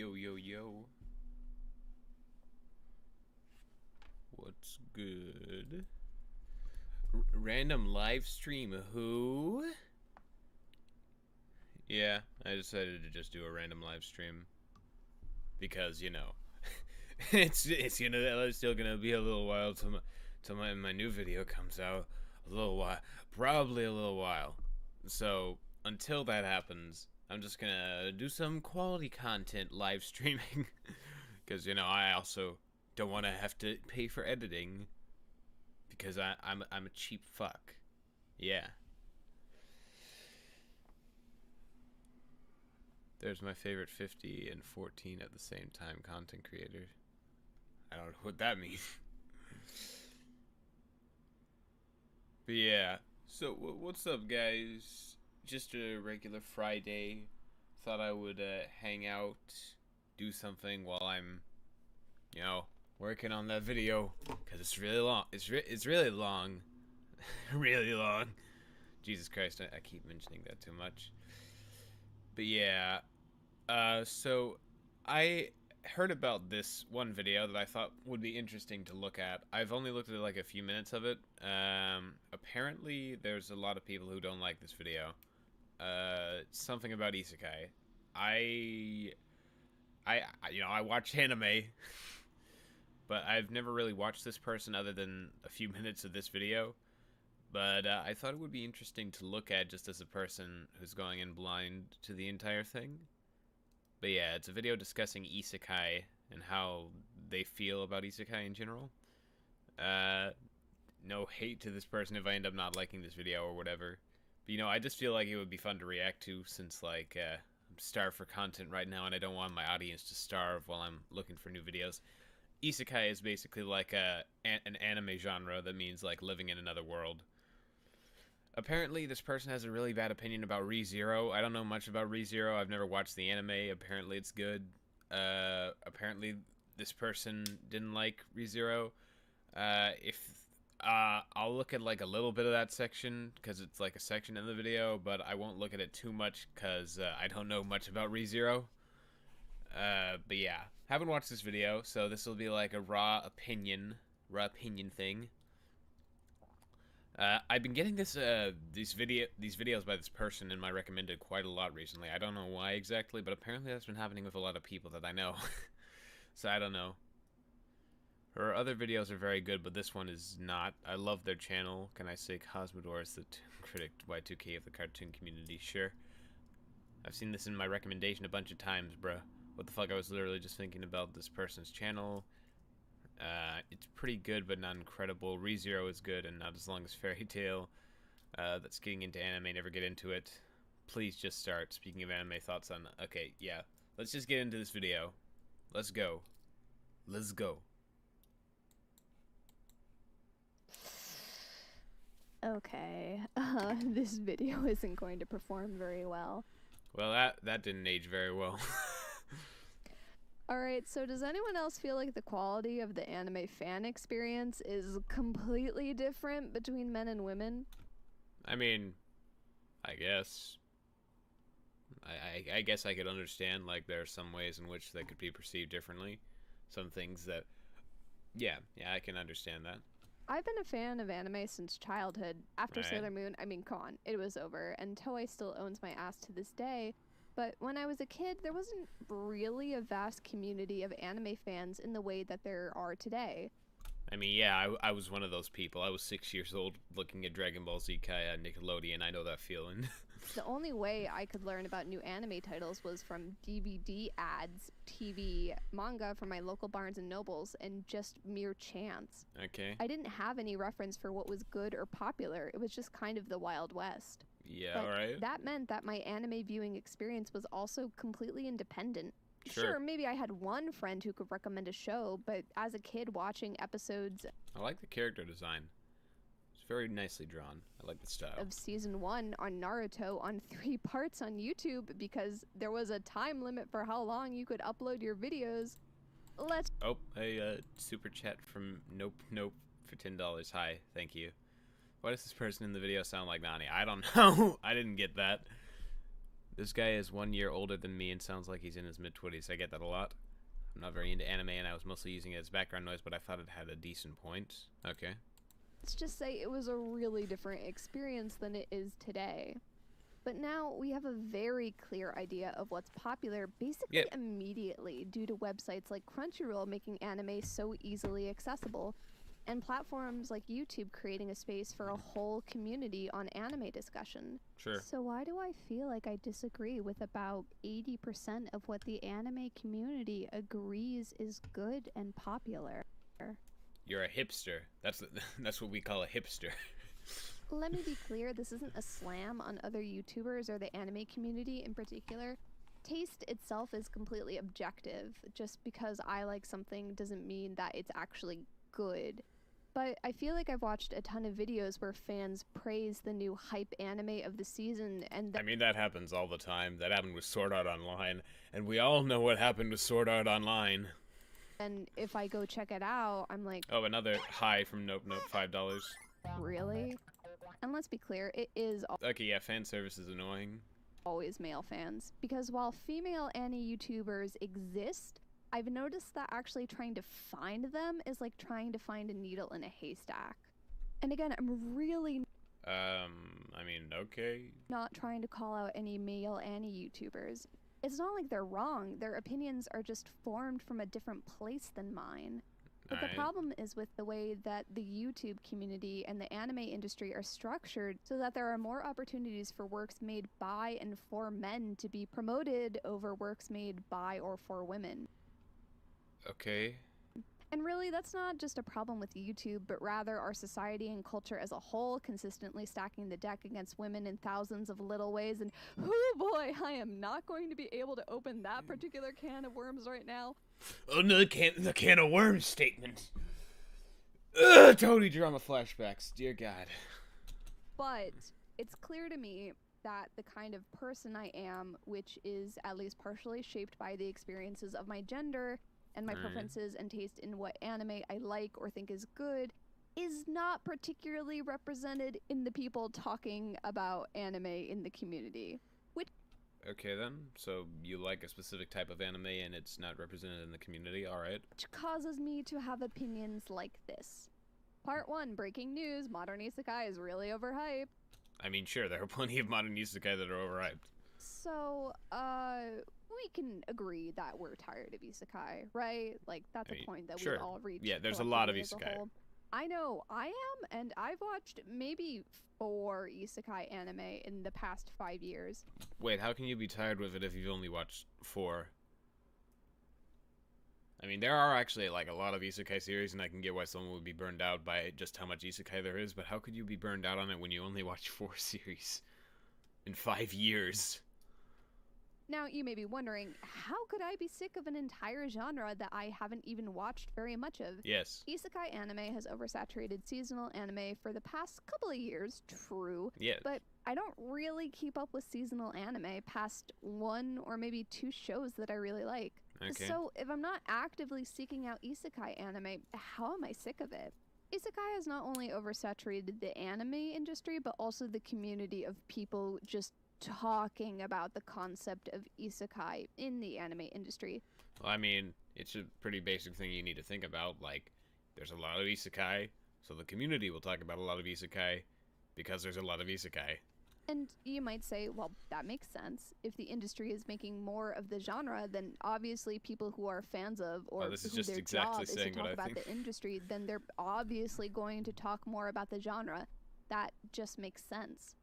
Yo, yo, yo. What's good? Random live stream. Who? Yeah, I decided to just do a random live stream because it's still gonna be a little while till my new video comes out. A little while, probably a little while. So until that happens, I'm just gonna do some quality content live streaming because I also don't want to have to pay for editing because I'm a cheap fuck. Yeah. There's my favorite 50 and 14 at the same time content creator. I don't know what that means. But yeah. So what's up, guys? Just a regular Friday. Thought I would hang out, do something while I'm, working on that video because it's really long. It's really long, really long. Jesus Christ, I keep mentioning that too much. But yeah, so I heard about this one video that I thought would be interesting to look at. I've only looked at like a few minutes of it. Apparently, there's a lot of people who don't like this video. Something about Isekai. I watch anime, but I've never really watched this person other than a few minutes of this video. But I thought it would be interesting to look at just as a person who's going in blind to the entire thing. But yeah, it's a video discussing Isekai and how they feel about Isekai in general. No hate to this person if I end up not liking this video or whatever. But I just feel like it would be fun to react to since like I'm starved for content right now and I don't want my audience to starve while I'm looking for new videos. Isekai is basically like an anime genre that means like living in another world. Apparently, this person has a really bad opinion about ReZero. I don't know much about ReZero. I've never watched the anime. Apparently, it's good. Apparently, this person didn't like ReZero. I'll look at like a little bit of that section because it's like a section in the video, but I won't look at it too much because I don't know much about ReZero. But yeah, haven't watched this video, so this will be like a raw opinion thing. I've been getting these videos by this person in my recommended quite a lot recently. I don't know why exactly, but apparently that's been happening with a lot of people that I know. So I don't know. Her other videos are very good, but this one is not. I love their channel. Can I say Cosmodore is the critic Y2K of the cartoon community? Sure. I've seen this in my recommendation a bunch of times, bruh. What the fuck? I was literally just thinking about this person's channel. It's pretty good, but not incredible. ReZero is good, and not as long as Fairy Tail. That's getting into anime, never get into it. Please just start. Speaking of anime, thoughts on... Okay, yeah. Let's just get into this video. Let's go. Let's go. Okay, this video isn't going to perform very well. Well, that didn't age very well. Alright, so does anyone else feel like the quality of the anime fan experience is completely different between men and women? I mean, I guess. I guess I could understand, like, there are some ways in which they could be perceived differently. Some things that... Yeah, I can understand that. I've been a fan of anime since childhood. After Right. Sailor Moon, I mean, come on, it was over, and Toei still owns my ass to this day. But when I was a kid, there wasn't really a vast community of anime fans in the way that there are today. I mean, yeah, I was one of those people. I was 6 years old looking at Dragon Ball Z Kai on Nickelodeon. I know that feeling. The only way I could learn about new anime titles was from DVD ads, TV, manga from my local Barnes and Nobles, and just mere chance. Okay. I didn't have any reference for what was good or popular. It was just kind of the Wild West. Yeah, But alright. that meant that my anime viewing experience was also completely independent. Sure. Maybe I had one friend who could recommend a show, but as a kid watching episodes I like the character design. It's very nicely drawn. I like the style. of season 1 on Naruto on 3 parts on YouTube because there was a time limit for how long you could upload your videos. Let's Oh, a super chat from Nope for $10. Hi, thank you. Why does this person in the video sound like Nani? I don't know. I didn't get that. This guy is 1 year older than me and sounds like he's in his mid-20s. I get that a lot. I'm not very into anime, and I was mostly using it as background noise, but I thought it had a decent point. Okay. Let's just say it was a really different experience than it is today. But now we have a very clear idea of what's popular basically immediately due to websites like Crunchyroll making anime so easily accessible, and platforms like YouTube creating a space for a whole community on anime discussion. Sure. So why do I feel like I disagree with about 80% of what the anime community agrees is good and popular? You're a hipster. That's what we call a hipster. Let me be clear, this isn't a slam on other YouTubers or the anime community in particular. Taste itself is completely objective. Just because I like something doesn't mean that it's actually good. But I feel like I've watched a ton of videos where fans praise the new hype anime of the season, and I mean, that happens all the time. That happened with Sword Art Online, and we all know what happened with Sword Art Online. and if I go check it out, I'm like, oh, another hi from Nope Nope, $5. Really? And let's be clear, it is Okay, yeah, fan service is annoying. Always male fans. Because while female anime YouTubers exist, I've noticed that actually trying to find them is like trying to find a needle in a haystack. And again, I'm really I mean, okay. not trying to call out any male anime YouTubers. It's not like they're wrong, their opinions are just formed from a different place than mine. But the problem is with the way that the YouTube community and the anime industry are structured so that there are more opportunities for works made by and for men to be promoted over works made by or for women. Okay. And really, that's not just a problem with YouTube, but rather our society and culture as a whole consistently stacking the deck against women in thousands of little ways. And oh boy, I am not going to be able to open that particular can of worms right now. Oh no, the can of worms statement. Ugh, totally drama flashbacks. Dear God. But it's clear to me that the kind of person I am, which is at least partially shaped by the experiences of my gender and my preferences and taste in what anime I like or think is good, is not particularly represented in the people talking about anime in the community. Okay then, so you like a specific type of anime and it's not represented in the community, alright. Which causes me to have opinions like this. Part 1, breaking news, modern isekai is really overhyped. I mean, sure, there are plenty of modern isekai that are overhyped. So, we can agree that we're tired of isekai, right? Like, that's a point that we all reach. Yeah, there's a lot of isekai. I know, I am, and I've watched maybe 4 isekai anime in the past 5 years. Wait, how can you be tired with it if you've only watched 4? I mean, there are actually, like, a lot of isekai series, and I can get why someone would be burned out by just how much isekai there is, but how could you be burned out on it when you only watch 4 series in 5 years? Now, you may be wondering, how could I be sick of an entire genre that I haven't even watched very much of? Yes. Isekai anime has oversaturated seasonal anime for the past couple of years, true. Yes. But I don't really keep up with seasonal anime past 1 or maybe 2 shows that I really like. Okay. So if I'm not actively seeking out isekai anime, how am I sick of it? Isekai has not only oversaturated the anime industry, but also the community of people just talking about the concept of isekai in the anime industry. Well, I mean, it's a pretty basic thing you need to think about. Like, there's a lot of isekai, so the community will talk about a lot of isekai because there's a lot of isekai. And you might say, well, that makes sense. If the industry is making more of the genre, then obviously people who are fans of or this is who just their exactly job is to saying what talk I about think. the industry, then they're obviously going to talk more about the genre. That just makes sense.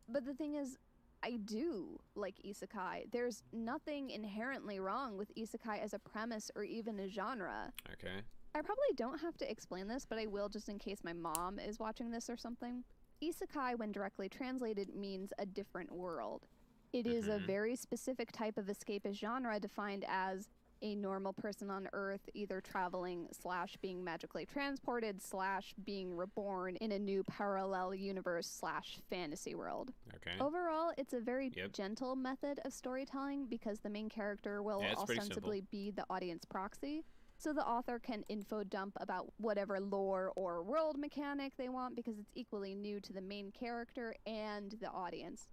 But the thing is, I do like isekai. There's nothing inherently wrong with isekai as a premise or even a genre. Okay. I probably don't have to explain this, but I will just in case my mom is watching this or something. Isekai, when directly translated, means a different world. It is a very specific type of escapist genre defined as a normal person on Earth either traveling / being magically transported / being reborn in a new parallel universe / fantasy world. Okay. Overall, it's a very gentle method of storytelling because the main character will ostensibly be the audience proxy. So the author can info dump about whatever lore or world mechanic they want because it's equally new to the main character and the audience.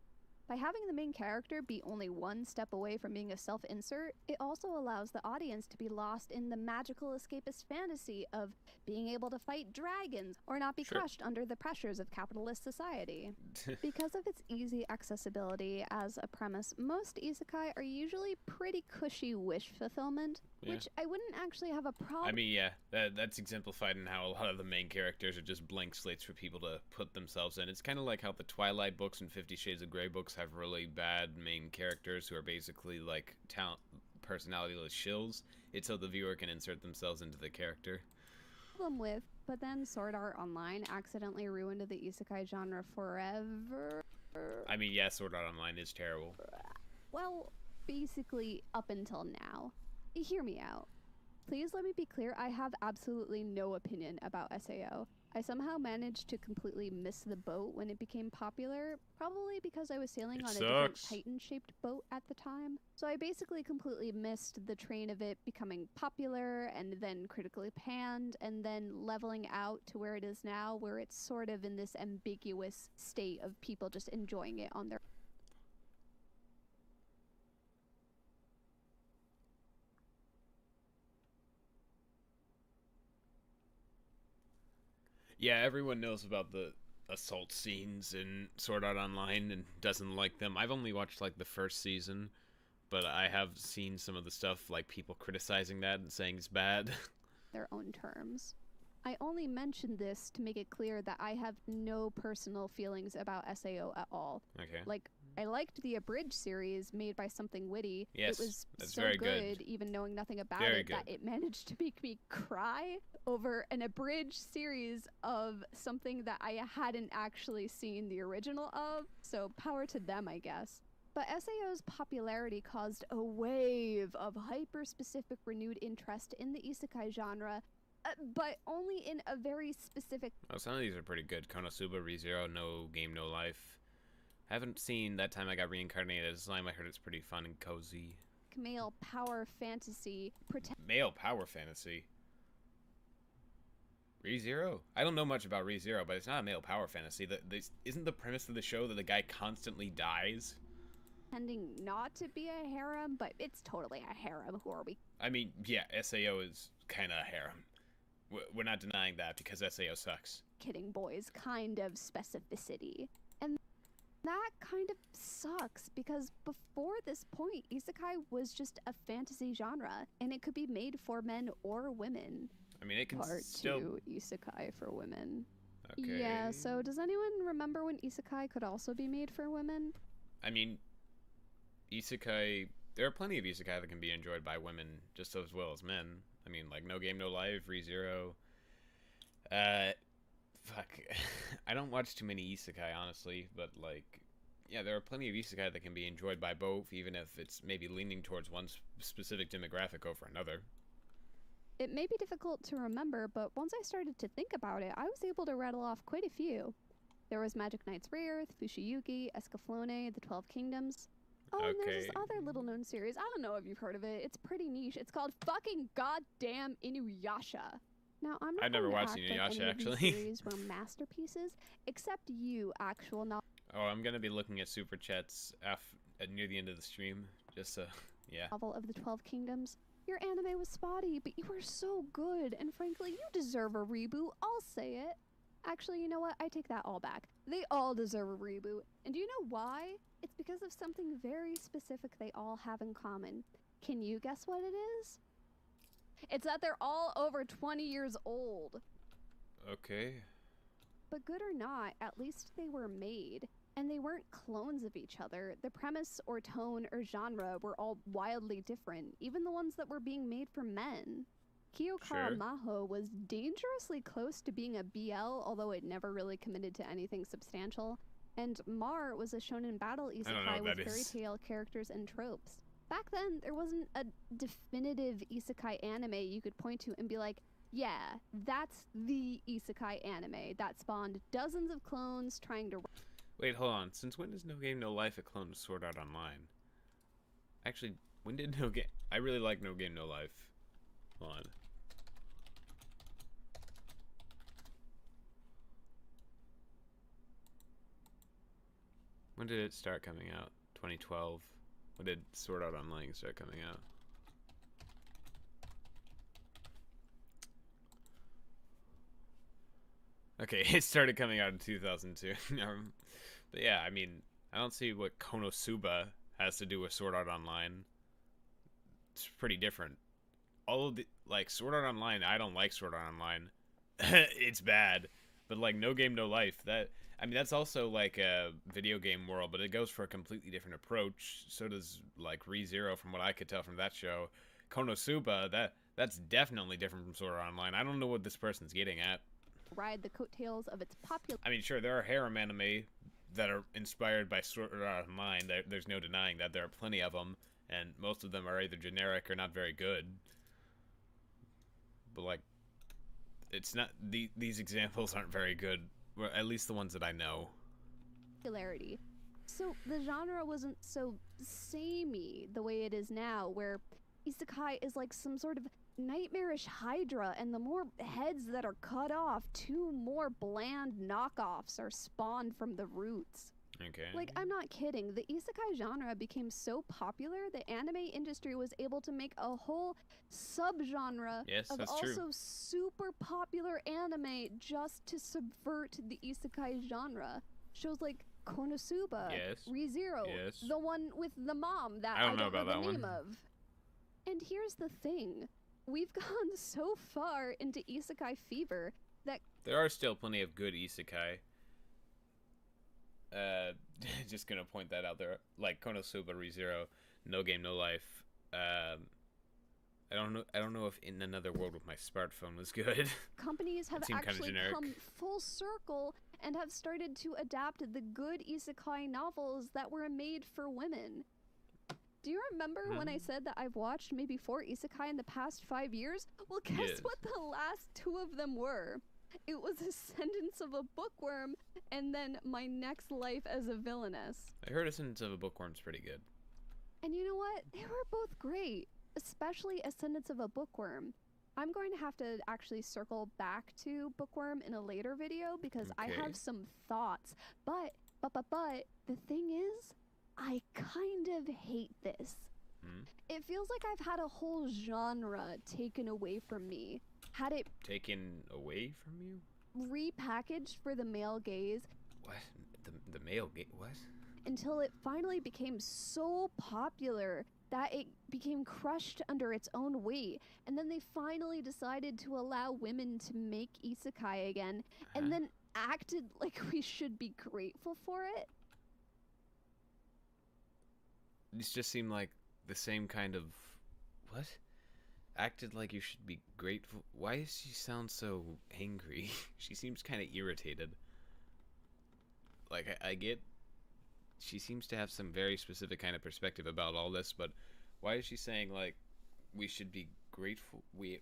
By having the main character be only one step away from being a self-insert, it also allows the audience to be lost in the magical escapist fantasy of being able to fight dragons or not be crushed under the pressures of capitalist society. Because of its easy accessibility as a premise, most isekai are usually pretty cushy wish fulfillment, which I wouldn't actually have a problem. I mean, yeah, that's exemplified in how a lot of the main characters are just blank slates for people to put themselves in. It's kind of like how the Twilight books and 50 Shades of Grey books have really bad main characters who are basically like personality-less shills. It's so the viewer can insert themselves into the character. With, but then Sword Art Online accidentally ruined the isekai genre forever. I mean, yeah, Sword Art Online is terrible. Well, basically up until now. Hear me out. Please let me be clear, I have absolutely no opinion about SAO. I somehow managed to completely miss the boat when it became popular, probably because I was sailing on a different Titan-shaped boat at the time. So I basically completely missed the train of it becoming popular and then critically panned and then leveling out to where it is now, where it's sort of in this ambiguous state of people just enjoying it on their Yeah, everyone knows about the assault scenes in Sword Art Online and doesn't like them. I've only watched like the first season, but I have seen some of the stuff like people criticizing that and saying it's bad. Their own terms. I only mentioned this to make it clear that I have no personal feelings about SAO at all. Okay. Like, I liked the Abridged series made by Something Witty. Yes, it was that's so very good, even knowing nothing about it, that it managed to make me cry over an abridged series of something that I hadn't actually seen the original of. So power to them, I guess. But SAO's popularity caused a wave of hyper-specific renewed interest in the isekai genre, but only in a very specific... Oh, some of these are pretty good. Konosuba, ReZero, No Game, No Life. I haven't seen That Time I Got Reincarnated as Slime. I heard it's pretty fun and cozy. Male power fantasy. Male power fantasy? ReZero? I don't know much about ReZero, but it's not a male power fantasy. Isn't the premise of the show that the guy constantly dies? Pretending not to be a harem, but it's totally a harem. Who are we? I mean, yeah, SAO is kind of a harem. We're not denying that because SAO sucks. Kidding boys kind of specificity. And that kind of sucks because before this point, isekai was just a fantasy genre and it could be made for men or women. I mean, it can Part still... 2 isekai for women. Okay. Yeah, so does anyone remember when isekai could also be made for women? I mean, isekai... There are plenty of isekai that can be enjoyed by women just as well as men. I mean, like No Game, No Life, ReZero. Fuck. I don't watch too many isekai, honestly, but, like, yeah, there are plenty of isekai that can be enjoyed by both, even if it's maybe leaning towards one specific demographic over another. It may be difficult to remember, but once I started to think about it, I was able to rattle off quite a few. There was Magic Knights Re-Earth, Fushiyuki, Escaflowne, The 12 Kingdoms. Oh, and there's this other little-known series. I don't know if you've heard of it. It's pretty niche. It's called fucking goddamn Inuyasha. Now, I'm not I've never watched Inuyasha, like actually. These series were masterpieces, except you, actual knowledge. Oh, I'm gonna be looking at super chats near the end of the stream. Just so, yeah. Novel of the 12 Kingdoms. Your anime was spotty, but you were so good, and frankly, you deserve a reboot. I'll say it. Actually, you know what? I take that all back. They all deserve a reboot. And do you know why? It's because of something very specific they all have in common. Can you guess what it is? It's that they're all over 20 years old. Okay. But good or not, at least they were made. And they weren't clones of each other. The premise or tone or genre were all wildly different, even the ones that were being made for men. Kyokara Maho was dangerously close to being a BL, although it never really committed to anything substantial. And Mar was a shonen battle isekai with fairy tale characters and tropes. Back then, there wasn't a definitive isekai anime you could point to and be like, yeah, that's the isekai anime that spawned dozens of clones trying to... Wait, hold on. Since when is No Game, No Life a clone of Sword Art Online? Actually, when did No Game... I really like No Game, No Life. Hold on. When did it start coming out? 2012. When did Sword Art Online start coming out? Okay, it started coming out in 2002. But yeah, I mean, I don't see what Konosuba has to do with Sword Art Online. It's pretty different. All of the, like, Sword Art Online, I don't like Sword Art Online. It's bad. But, like, No Game, No Life, I mean, that's also, like, a video game world, but it goes for a completely different approach. So does, like, ReZero, from what I could tell from that show. Konosuba, that's definitely different from Sword Art Online. I don't know what this person's getting at. Ride the coattails of its popular. I mean, sure, there are harem anime that are inspired by Sword Art Online. There's no denying that. There are plenty of them, and most of them are either generic or not very good. But, like, it's not... These examples aren't very good. Well, at least the ones that I know. Popularity. So the genre wasn't so samey the way it is now, where Isekai is like some sort of nightmarish hydra, and the more heads that are cut off, 2 more bland knockoffs are spawned from the roots. Okay. Like, I'm not kidding. The isekai genre became so popular, the anime industry was able to make a whole subgenre of also true. super popular anime just to subvert the isekai genre. Shows like Konosuba, ReZero, the one with the mom that I don't know the name of. And here's the thing. We've gone so far into isekai fever that there are still plenty of good isekai. Just gonna point that out there, like Konosuba, ReZero, No Game, No Life. I don't know if In Another World with My Smartphone was good. Companies have actually come full circle and have started to adapt the good isekai novels that were made for women. Do you remember when I said that I've watched maybe 4 isekai in the past 5 years? Well, guess what the last 2 of them were? It was Ascendance of a Bookworm, and then My Next Life as a Villainess. I heard Ascendance of a Bookworm's pretty good. And you know what? They were both great, especially Ascendance of a Bookworm. I'm going to have to actually circle back to Bookworm in a later video because I have some thoughts. But the thing is, I kind of hate this. It feels like I've had a whole genre taken away from me. Had it taken away from you? Repackaged for the male gaze. What? The male gaze? What? Until it finally became so popular that it became crushed under its own weight. And then they finally decided to allow women to make isekai again, and then acted like we should be grateful for it. These just seem like the same kind of... What? Acted like you should be grateful. Why does she sound so angry? She seems kind of irritated. Like, I get... She seems to have some very specific kind of perspective about all this, but why is she saying, like, we should be grateful? We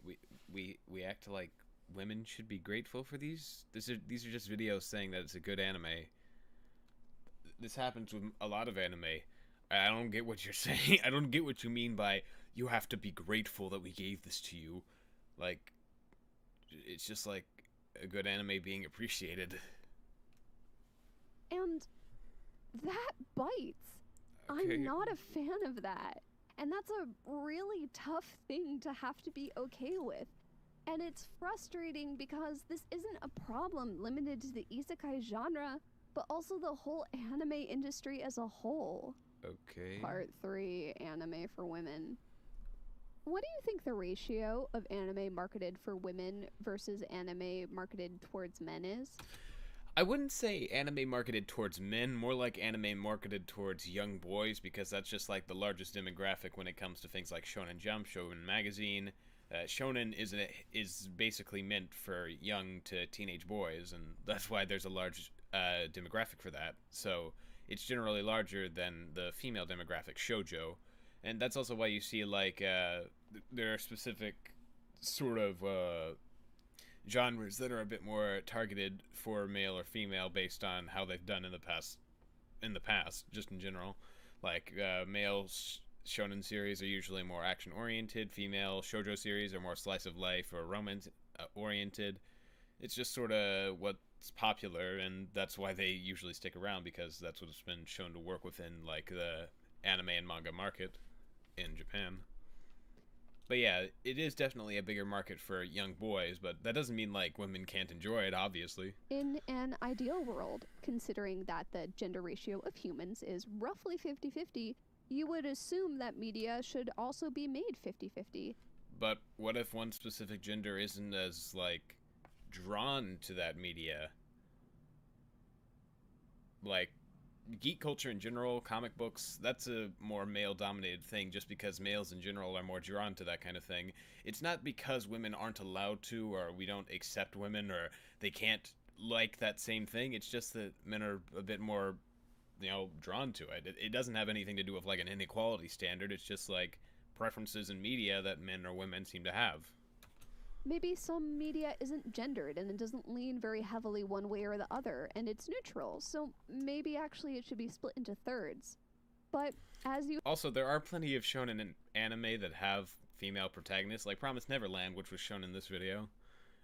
act like women should be grateful for these? These are just videos saying that it's a good anime. This happens with a lot of anime. I don't get what you're saying. I don't get what you mean by you have to be grateful that we gave this to you. Like, it's just like a good anime being appreciated. And that bites. Okay. I'm not a fan of that. And that's a really tough thing to have to be okay with. And it's frustrating because this isn't a problem limited to the isekai genre, but also the whole anime industry as a whole. Okay. Part 3, anime for women. What do you think the ratio of anime marketed for women versus anime marketed towards men is? I wouldn't say anime marketed towards men, more like anime marketed towards young boys, because that's just like the largest demographic when it comes to things like Shonen Jump, Shonen Magazine. Shonen is basically meant for young to teenage boys, and that's why there's a large demographic for that. So it's generally larger than the female demographic, shoujo. And that's also why you see, like, there are specific sort of genres that are a bit more targeted for male or female based on how they've done in the past, just in general. Like, male shonen series are usually more action-oriented, female shoujo series are more slice of life or romance-oriented. It's just sort of what it's popular, and that's why they usually stick around, because that's what's been shown to work within, like, the anime and manga market in Japan. But yeah, it is definitely a bigger market for young boys, but that doesn't mean, like, women can't enjoy it, obviously. In an ideal world, considering that the gender ratio of humans is roughly 50-50, you would assume that media should also be made 50-50. But what if one specific gender isn't as, like, drawn to that media? Like, geek culture in general, comic books, that's a more male-dominated thing, just because males in general are more drawn to that kind of thing. It's not because women aren't allowed to, or we don't accept women, or they can't like that same thing. It's just that men are a bit more, drawn to it. It doesn't have anything to do with, like, an inequality standard. It's just, like, preferences in media that men or women seem to have. Maybe some media isn't gendered and it doesn't lean very heavily one way or the other, and it's neutral, so maybe actually it should be split into thirds. But as you... Also, there are plenty of shonen in anime that have female protagonists, like Promised Neverland, which was shown in this video,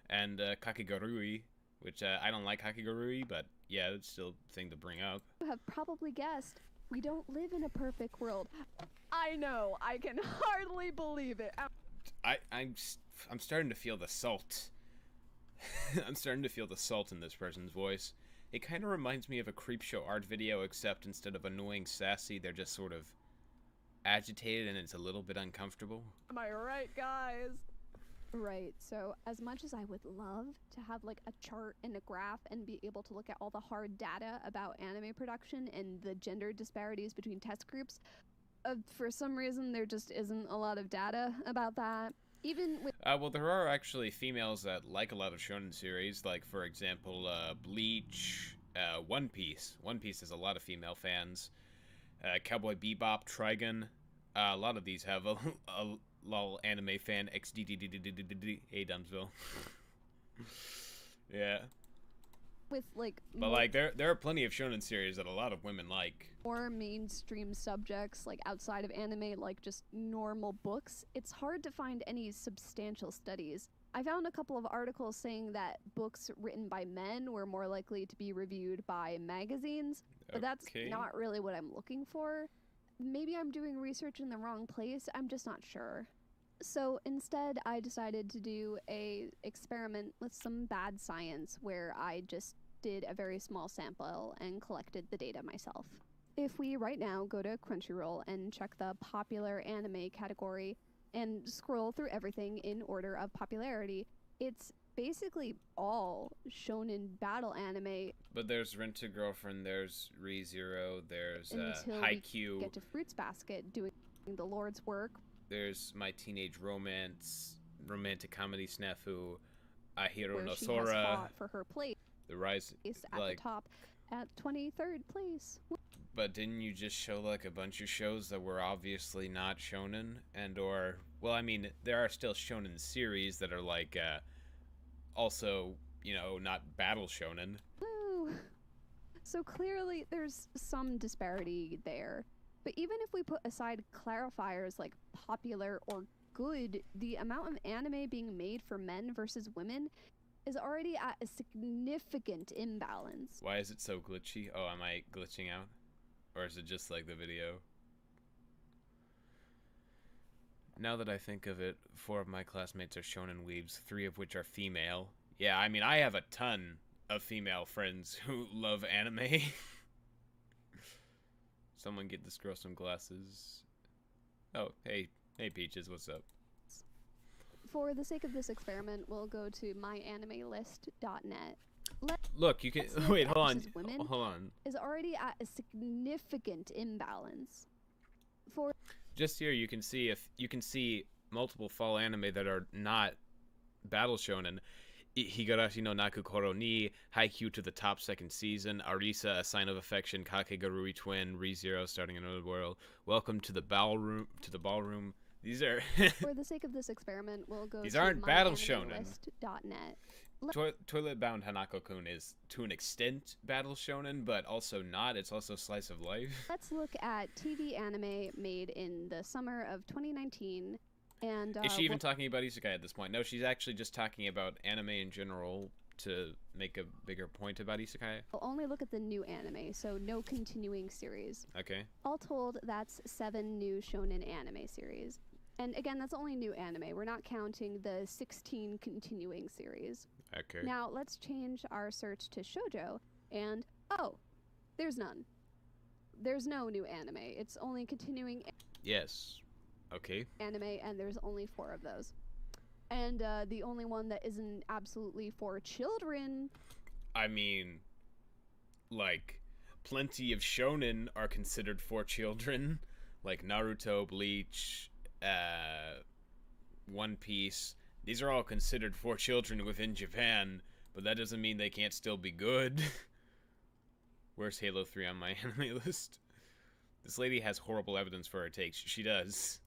and Kakegurui, which I don't like Kakegurui, but yeah, it's still a thing to bring up. You have probably guessed, we don't live in a perfect world. I know, I can hardly believe it. I'm starting to feel the salt. I'm starting to feel the salt in this person's voice. It kind of reminds me of a Creepshow art video, except instead of annoying sassy, they're just sort of agitated and it's a little bit uncomfortable. Am I right, guys? Right, so as much as I would love to have like a chart and a graph and be able to look at all the hard data about anime production and the gender disparities between test groups, for some reason there just isn't a lot of data about that. Even with well, there are actually females that like a lot of shonen series, like, for example, Bleach, One Piece. One Piece has a lot of female fans. Cowboy Bebop, Trigun. A lot of these have a lol anime fan. XDDDDDD. Hey, Dumbsville. Yeah. With like, but like, there are plenty of shonen series that a lot of women like. More mainstream subjects, like outside of anime, like just normal books, it's hard to find any substantial studies. I found a couple of articles saying that books written by men were more likely to be reviewed by magazines, but that's not really what I'm looking for. Maybe I'm doing research in the wrong place, I'm just not sure. So instead, I decided to do a experiment with some bad science where I just did a very small sample and collected the data myself. If we right now go to Crunchyroll and check the popular anime category and scroll through everything in order of popularity, it's basically all shonen battle anime. But there's Rent a Girlfriend, there's ReZero, there's until Haikyuu. We get to Fruits Basket doing the Lord's work. There's My Teenage Romance, romantic comedy snafu, Ahiro where no she Sora. Has fought for her place. The Rise at the top at 23rd place. But didn't you just show like a bunch of shows that were obviously not shonen, and or, well, I mean, there are still shonen series that are like also, not battle shonen. Woo. So clearly there's some disparity there. But even if we put aside clarifiers like popular or good, the amount of anime being made for men versus women is already at a significant imbalance. Why is it so glitchy? Oh, am I glitching out? Or is it just like the video? Now that I think of it, 4 of my classmates are shonen weebs, 3 of which are female. Yeah, I mean, I have a ton of female friends who love anime. Someone get this girl some glasses. Oh, hey Peaches, what's up? For the sake of this experiment, we'll go to myanimelist.net. Look, you can wait. Hold on. Is already at a significant imbalance. For just here, you can see multiple fall anime that are not battle shonen. Higurashi no Nakukoro ni, Haikyuu to the top 2nd season, Arisa, A Sign of Affection, Kakegurui Twin, ReZero, Starting Another World, Welcome to the Ballroom. These are for the sake of this experiment, we'll go these to aren't battle shonen. myanimelist.net. Toilet Bound Hanako-kun is to an extent battle shonen, but also not. It's also slice of life. Let's look at TV anime made in the summer of 2019. And is she even talking about Isekai at this point? No, she's actually just talking about anime in general, to make a bigger point about isekai? I'll only look at the new anime, so no continuing series. Okay. All told, that's 7 new shonen anime series. And again, that's only new anime. We're not counting the 16 continuing series. Okay. Now, let's change our search to shoujo, and oh, there's none. There's no new anime. It's only continuing Yes. Okay. anime, and there's only 4 of those. And the only one that isn't absolutely for children. I mean, like, plenty of shonen are considered for children, like Naruto, Bleach, One Piece. These are all considered for children within Japan, but that doesn't mean they can't still be good. Where's Halo 3 on my anime list? This lady has horrible evidence for her takes. She does.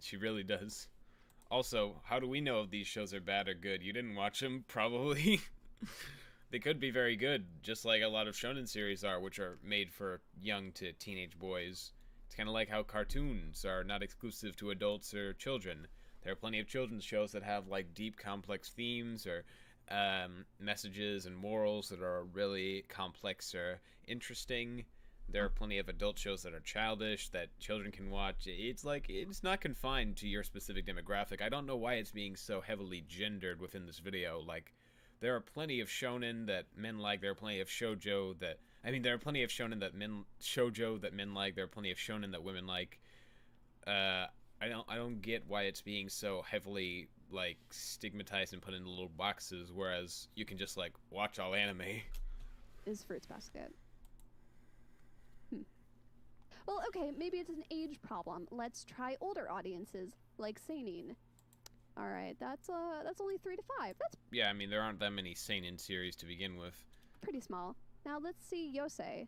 She really does. Also, how do we know if these shows are bad or good? You didn't watch them, probably. They could be very good, just like a lot of shonen series are, which are made for young to teenage boys. It's kind of like how cartoons are not exclusive to adults or children. There are plenty of children's shows that have like deep, complex themes or messages and morals that are really complex or interesting. There are plenty of adult shows that are childish that children can watch. It's like, it's not confined to your specific demographic. I don't know why it's being so heavily gendered within this video. Like, there are plenty of shonen that men like. There are plenty of shoujo that, I mean, there are plenty of shonen that shoujo that men like. There are plenty of shonen that women like. I don't get why it's being so heavily like stigmatized and put into little boxes, whereas you can just like watch all anime. Is Fruits Basket. Well, okay, maybe it's an age problem. Let's try older audiences, like seinen. All right, that's only 3 to 5. That's Yeah, I mean, there aren't that many seinen series to begin with. pretty small. Now let's see yosei.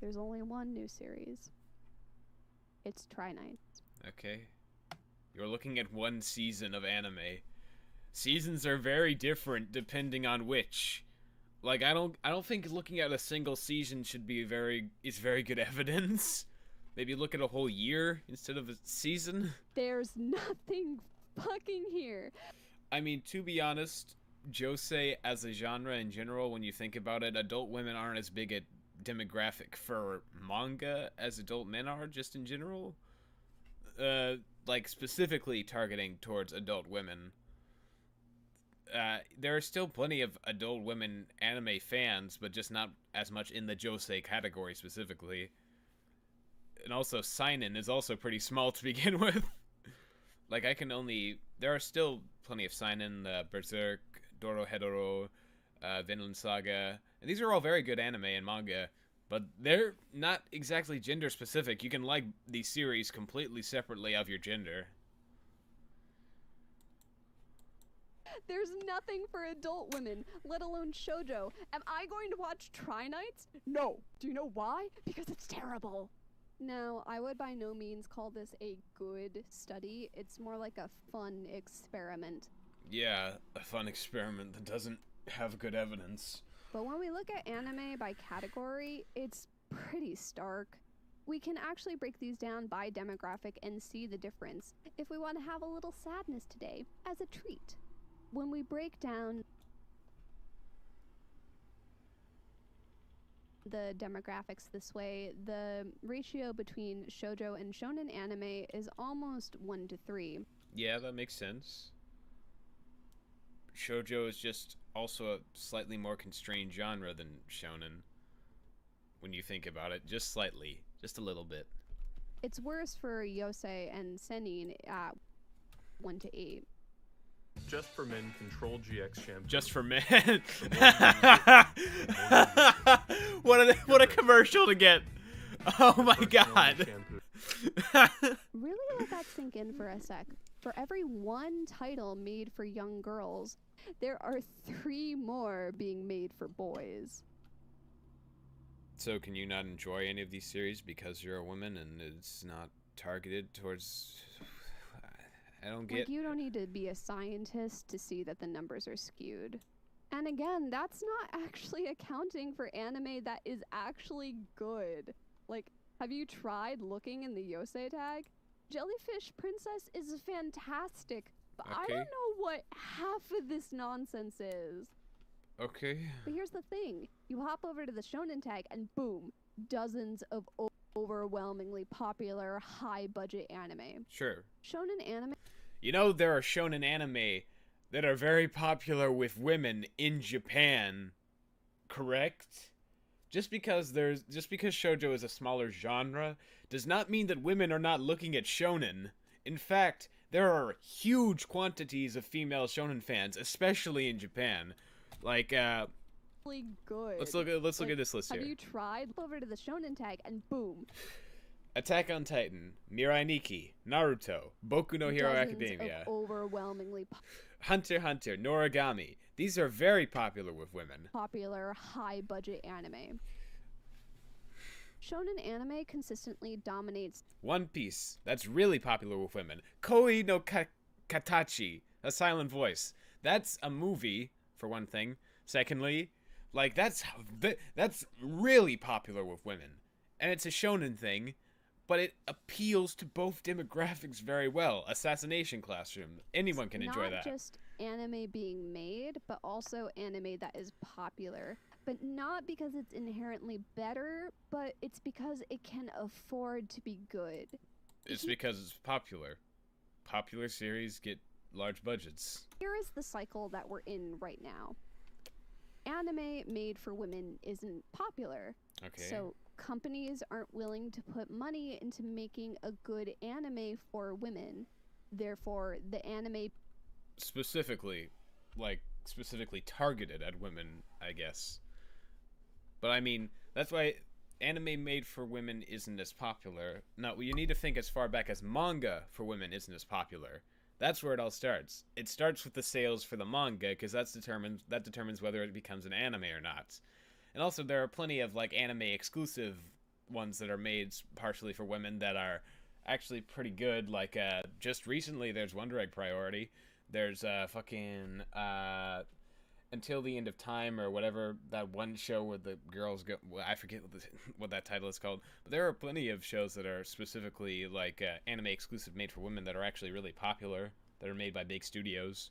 There's only 1 new series. It's Try Nights. Okay. You're looking at 1 season of anime. Seasons are very different depending on which. Like, I don't think looking at a single season should be very good evidence. Maybe look at a whole year instead of a season. There's nothing fucking here. I mean, to be honest, josei as a genre in general, when you think about it, adult women aren't as big a demographic for manga as adult men are, just in general. Like, specifically targeting towards adult women. There are still plenty of adult women anime fans, but just not as much in the josei category specifically. And also, seinen is also pretty small to begin with. Like, there are still plenty of seinen, Berserk, Dorohedoro, Vinland Saga, and these are all very good anime and manga, but they're not exactly gender specific. You can like these series completely separately of your gender. There's nothing for adult women, let alone shoujo. Am I going to watch Try Nights? No. Do you know why? Because it's terrible. Now, I would by no means call this a good study. It's more like a fun experiment. Yeah, a fun experiment that doesn't have good evidence. But when we look at anime by category, it's pretty stark. We can actually break these down by demographic and see the difference if we want to have a little sadness today as a treat. When we break down the demographics this way, the ratio between shoujo and shonen anime is almost 1 to 3. Yeah, that makes sense. Shoujo is just also a slightly more constrained genre than shonen. When you think about it, just slightly, just a little bit. It's worse for yosei and seinen at 1 to 8. Just for Men Control GX shampoo. Just for men. What a commercial to get. Oh my god. Really let that sink in for a sec. For every 1 title made for young girls, there are 3 more being made for boys. So can you not enjoy any of these series because you're a woman and it's not targeted towards... I don't get... Like, you don't need to be a scientist to see that the numbers are skewed. And again, that's not actually accounting for anime that is actually good. Like, have you tried looking in the yosei tag? Jellyfish Princess is fantastic, But Okay. I don't know what half of this nonsense is. Okay. But here's the thing. You hop over to the shonen tag and boom, dozens of overwhelmingly popular high-budget anime. Sure. Shonen anime You know, there are shonen anime that are very popular with women in Japan, correct? Just because shoujo is a smaller genre does not mean that women are not looking at shonen. In fact, there are huge quantities of female shonen fans, especially in Japan. Like, really good. let's look at this list here. Have you tried over to the shonen tag and boom, Attack on Titan, Mirai Nikki, Naruto, Boku no Hero dozens Academia, of overwhelmingly Hunter x Hunter, Noragami. These are very popular with women. popular high-budget anime. Shonen anime consistently dominates One Piece, that's really popular with women. Koi no Katachi, a silent voice. That's a movie, for one thing. Secondly, like, that's really popular with women. And it's a shonen thing, but it appeals to both demographics very well. Assassination Classroom, anyone can enjoy that. not just anime being made, but also anime that is popular. But not because it's inherently better, but it's because it can afford to be good. It's because it's popular. Popular series get large budgets. Here is the cycle that we're in right now. Anime made for women isn't popular. Okay. So companies aren't willing to put money into making a good anime for women. Therefore, the anime specifically targeted at women, I guess. But I mean, that's why anime made for women isn't as popular. No, you need to think as far back as manga for women isn't as popular. That's where it all starts. It starts with the sales for the manga, because that determines whether it becomes an anime or not. And also, there are plenty of like anime exclusive ones that are made partially for women that are actually pretty good. Like just recently, there's Wonder Egg Priority. There's Until the End of Time, or whatever, that one show where the girls go. Well, I forget what that title is called. But there are plenty of shows that are specifically like anime exclusive, made for women, that are actually really popular. That are made by big studios.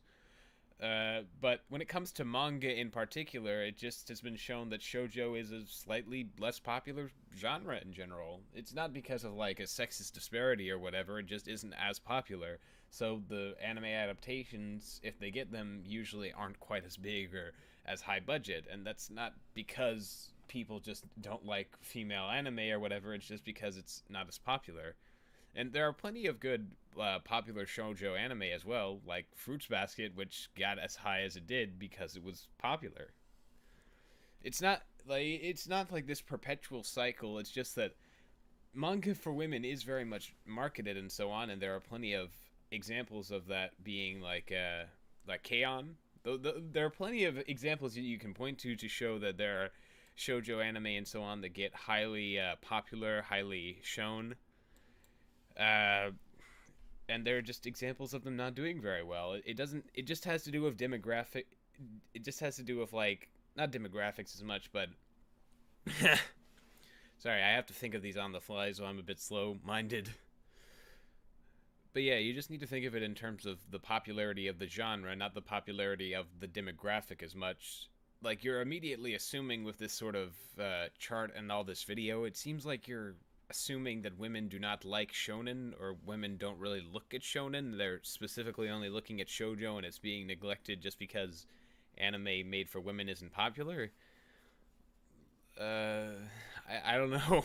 But when it comes to manga in particular, it just has been shown that shoujo is a slightly less popular genre in general. It's not because of like a sexist disparity or whatever, it just isn't as popular. So the anime adaptations, if they get them, usually aren't quite as big or as high budget. And that's not because people just don't like female anime or whatever, it's just because it's not as popular. And there are plenty of good popular shoujo anime as well, like Fruits Basket, which got as high as it did because it was popular. It's not like this perpetual cycle. It's just that manga for women is very much marketed and so on, and there are plenty of examples of that being like K-On! There are plenty of examples you can point to show that there are shoujo anime and so on that get highly popular, highly shown. And they're just examples of them not doing very well. It just has to do with demographic. It just has to do with like, not demographics as much, but sorry, I have to think of these on the fly, so I'm a bit slow-minded. But yeah, you just need to think of it in terms of the popularity of the genre, not the popularity of the demographic as much. Like, you're immediately assuming with this sort of chart and all this video, it seems like you're assuming that women do not like shonen, or women don't really look at shonen. They're specifically only looking at shoujo, and it's being neglected just because anime made for women isn't popular. I don't know.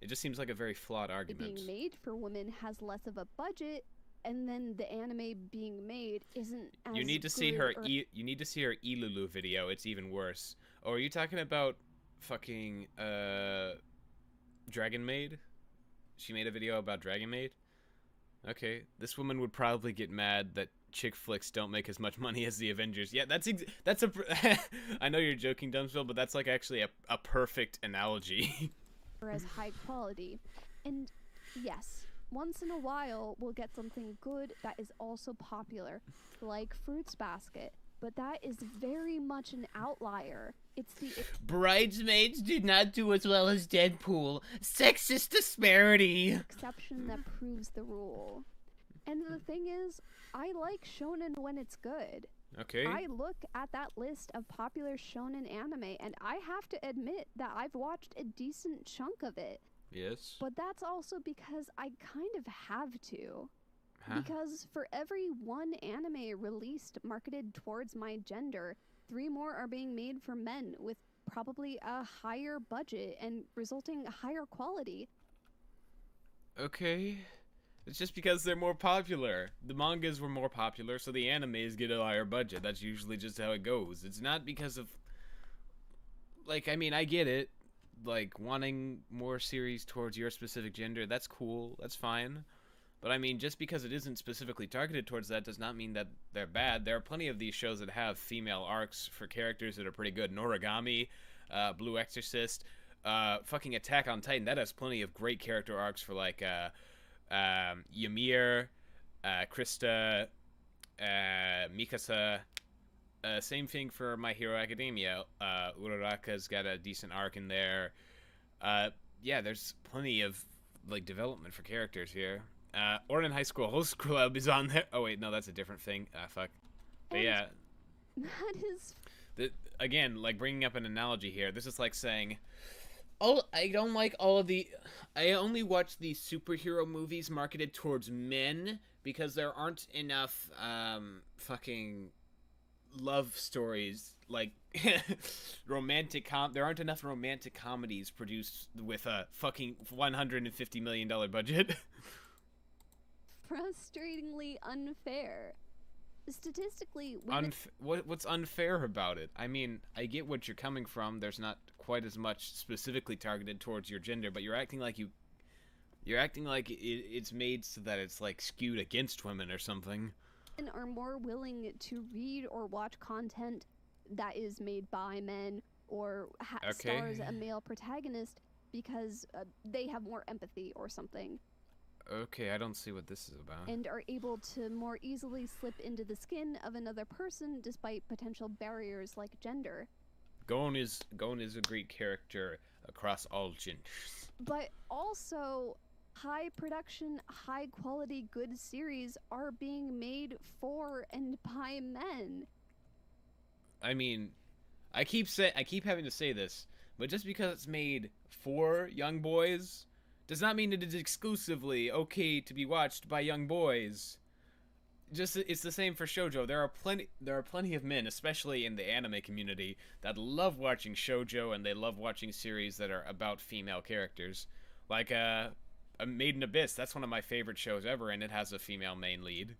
It just seems like a very flawed argument. being made for women has less of a budget, and then the anime being made isn't as You need to see her. or- You need to see her Ilulu video. It's even worse. Oh, are you talking about fucking Dragon Maid? She made a video about Dragon Maid. Okay, this woman would probably get mad that chick flicks don't make as much money as the Avengers. Yeah, that's a. I know you're joking, Dumbsville, but that's like actually a perfect analogy. or as high quality. And yes, once in a while we'll get something good that is also popular, like Fruits Basket, but that is very much an outlier. It's the Bridesmaids did not do as well as Deadpool. Sexist disparity. exception that proves the rule. And the thing is, I like shonen when it's good. Okay. I look at that list of popular shonen anime, and I have to admit that I've watched a decent chunk of it. Yes. But that's also because I kind of have to. Huh? Because for every one anime released marketed towards my gender, 3 more are being made for men with probably a higher budget and resulting higher quality. Okay. It's just because they're more popular. The mangas were more popular, so the animes get a higher budget. That's usually just how it goes. It's not because of... Like, I mean, I get it. Like, wanting more series towards your specific gender, that's cool. That's fine. But I mean, just because it isn't specifically targeted towards that does not mean that they're bad. There are plenty of these shows that have female arcs for characters that are pretty good. Noragami, Blue Exorcist, fucking Attack on Titan. That has plenty of great character arcs for, like, Ymir, Krista, Mikasa. Same thing for My Hero Academia. Uraraka's got a decent arc in there. Yeah, there's plenty of like development for characters here. Orden High School Host Club is on there. Oh wait, no, that's a different thing. Fuck. But And yeah, that is again, like bringing up an analogy here. This is like saying, I don't like all of the. I only watch the superhero movies marketed towards men because there aren't enough fucking love stories like there aren't enough romantic comedies produced with a fucking $150 million budget. frustratingly unfair. Statistically, women What's unfair about it? I mean, I get what you're coming from. There's not quite as much specifically targeted towards your gender, but you're acting like it's made so that it's like skewed against women or something. are more willing to read or watch content that is made by men or stars a male protagonist because they have more empathy or something. Okay, I don't see what this is about. And are able to more easily slip into the skin of another person despite potential barriers like gender. Gon is a great character across all genders. But also, high production, high quality, good series are being made for and by men. I mean, I keep having to say this, but just because it's made for young boys does not mean it is exclusively okay to be watched by young boys. It's the same for shoujo. There are plenty of men, especially in the anime community, that love watching shoujo and they love watching series that are about female characters. Like a Made in Abyss, that's one of my favorite shows ever, and it has a female main lead.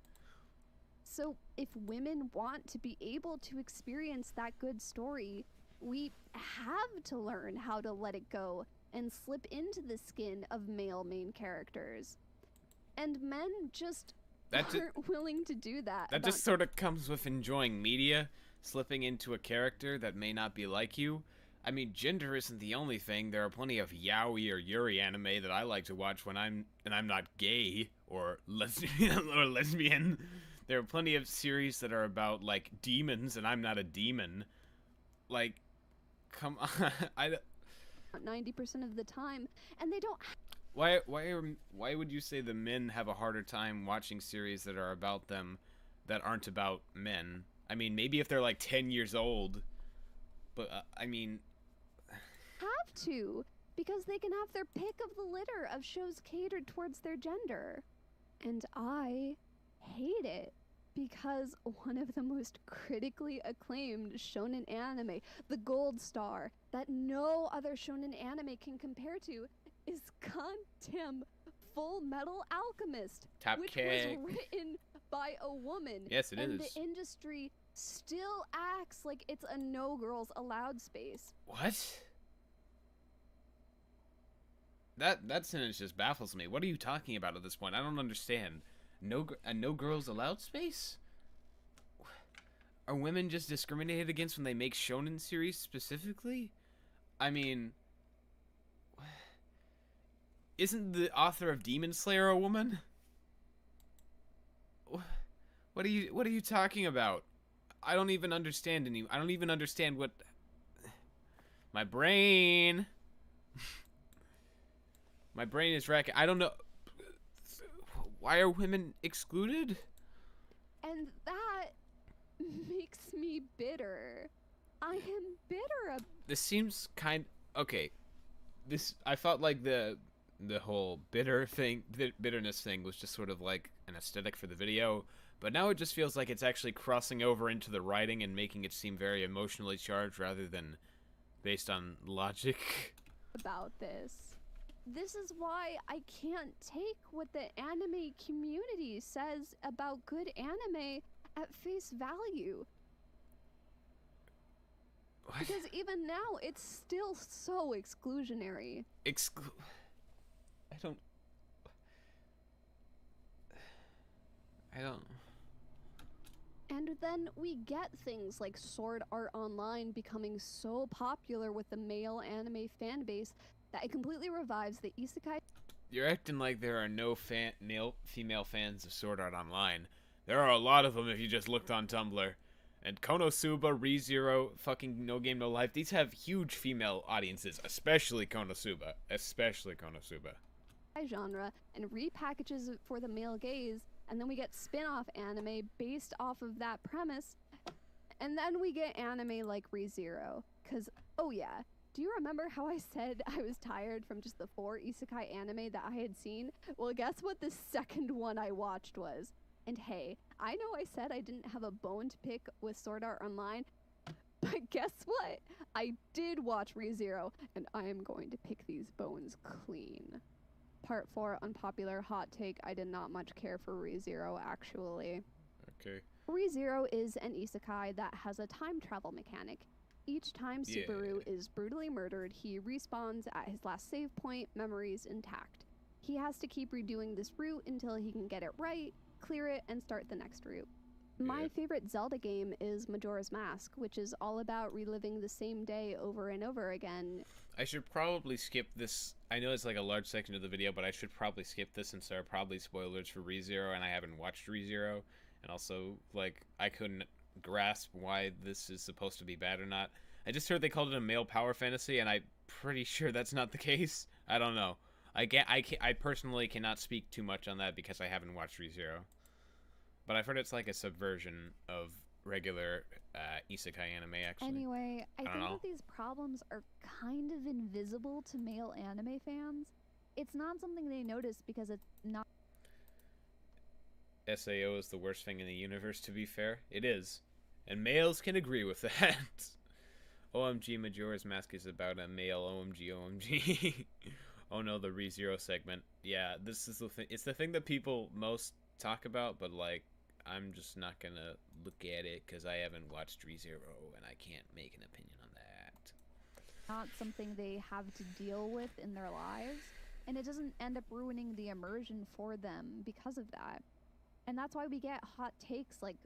So if women want to be able to experience that good story, we have to learn how to let it go and slip into the skin of male main characters. And men just aren't willing to do that. That just sort of comes with enjoying media, slipping into a character that may not be like you. I mean, gender isn't the only thing. There are plenty of yaoi or yuri anime that I like to watch when I'm not gay or lesbian. There are plenty of series that are about like demons and I'm not a demon. Like, come on. 90% of the time, and they don't. Why would you say the men have a harder time watching series that are about them that aren't about men? I mean, maybe if they're like 10 years old, but I mean, have to, because they can have their pick of the litter of shows catered towards their gender. And I hate it, because one of the most critically acclaimed shonen anime, the gold star, that no other shonen anime can compare to, is goddamn Full Metal Alchemist, which was written by a woman. Yes, it is. And the industry still acts like it's a no girls allowed space. What? That sentence just baffles me. What are you talking about at this point? I don't understand. No girls allowed space? Are women just discriminated against when they make shonen series specifically? I mean, isn't the author of Demon Slayer a woman? What are you talking about? I don't even understand I don't even understand what my brain. My brain is wrecking. I don't know. Why are women excluded? And that makes me bitter. I am bitter. This seems okay. I felt like the whole bitterness thing was just sort of like an aesthetic for the video, but now it just feels like it's actually crossing over into the writing and making it seem very emotionally charged rather than based on logic. About this. This is why I can't take what the anime community says about good anime at face value. What? Because even now, it's still so exclusionary. I don't. And then we get things like Sword Art Online becoming so popular with the male anime fan base that it completely revives the isekai. You're acting like there are no female fans of Sword Art Online. There are a lot of them if you just looked on Tumblr. And Konosuba, ReZero, fucking No Game No Life, these have huge female audiences, especially Konosuba. Genre and repackages it for the male gaze, and then we get spin-off anime based off of that premise, and then we get anime like ReZero. Cause, oh yeah, do you remember how I said I was tired from just the 4 isekai anime that I had seen? Well, guess what the second one I watched was? And hey, I know I said I didn't have a bone to pick with Sword Art Online, but guess what? I did watch ReZero, and I am going to pick these bones clean. Part 4, unpopular hot take, I did not much care for ReZero, actually. Okay. ReZero is an isekai that has a time travel mechanic. Each time Subaru is brutally murdered, he respawns at his last save point, memories intact. He has to keep redoing this route until he can get it right, clear it, and start the next route. My favorite Zelda game is Majora's Mask, which is all about reliving the same day over and over again. I should probably skip this. I know it's like a large section of the video, but I should probably skip this since there are probably spoilers for ReZero, and I haven't watched ReZero. And also, like, I couldn't grasp why this is supposed to be bad or not. I just heard they called it a male power fantasy, and I'm pretty sure that's not the case. I don't know. I personally cannot speak too much on that because I haven't watched ReZero. But I've heard it's like a subversion of regular isekai anime, actually. Anyway, I think know. that these problems are kind of invisible to male anime fans. It's not something they notice because it's not. SAO is the worst thing in the universe, to be fair. It is. And males can agree with that. OMG Majora's Mask is about a male OMG. Oh no, the ReZero segment. Yeah, this is the thing. It's the thing that people most talk about, but like, I'm just not gonna look at it because I haven't watched ReZero and I can't make an opinion on that. Not something they have to deal with in their lives, and it doesn't end up ruining the immersion for them because of that. And that's why we get hot takes like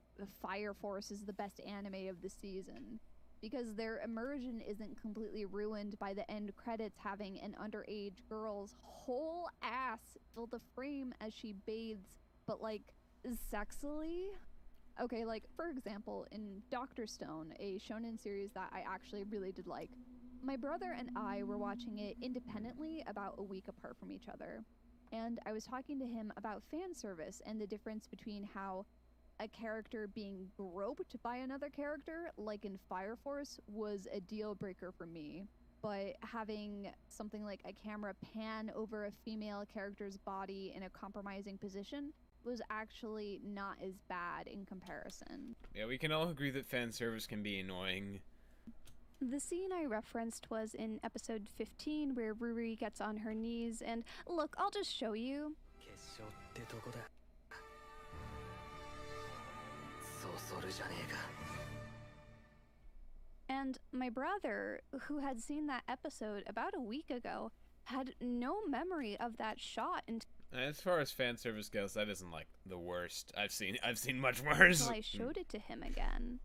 Fire Force is the best anime of the season, because their immersion isn't completely ruined by the end credits having an underage girl's whole ass fill the frame as she bathes, but like sexily. Okay, like for example, in Dr. Stone, a shonen series that I actually really did like, my brother and I were watching it independently about a week apart from each other, and I was talking to him about fan service and the difference between how a character being groped by another character, like in Fire Force, was a deal breaker for me, but having something like a camera pan over a female character's body in a compromising position was actually not as bad in comparison. Yeah, we can all agree that fan service can be annoying. The scene I referenced was in episode 15 where Ruri gets on her knees, and look, I'll just show you. And my brother, who had seen that episode about a week ago, had no memory of that shot until As far as fan service goes, that isn't like the worst. I've seen much worse. I showed it to him again.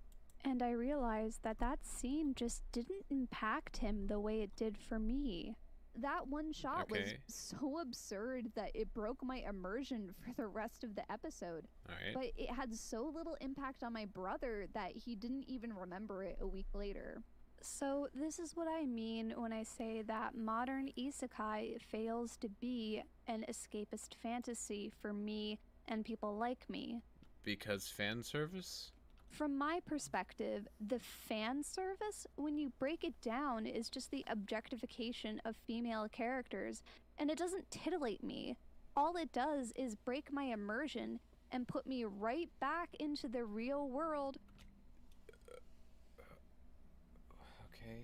And I realized that that scene just didn't impact him the way it did for me. That one shot was so absurd that it broke my immersion for the rest of the episode. Alright. But it had so little impact on my brother that he didn't even remember it a week later. So this is what I mean when I say that modern isekai fails to be an escapist fantasy for me and people like me. Because fan service? From my perspective, the fan service, when you break it down, is just the objectification of female characters, and it doesn't titillate me. All it does is break my immersion and put me right back into the real world. Okay.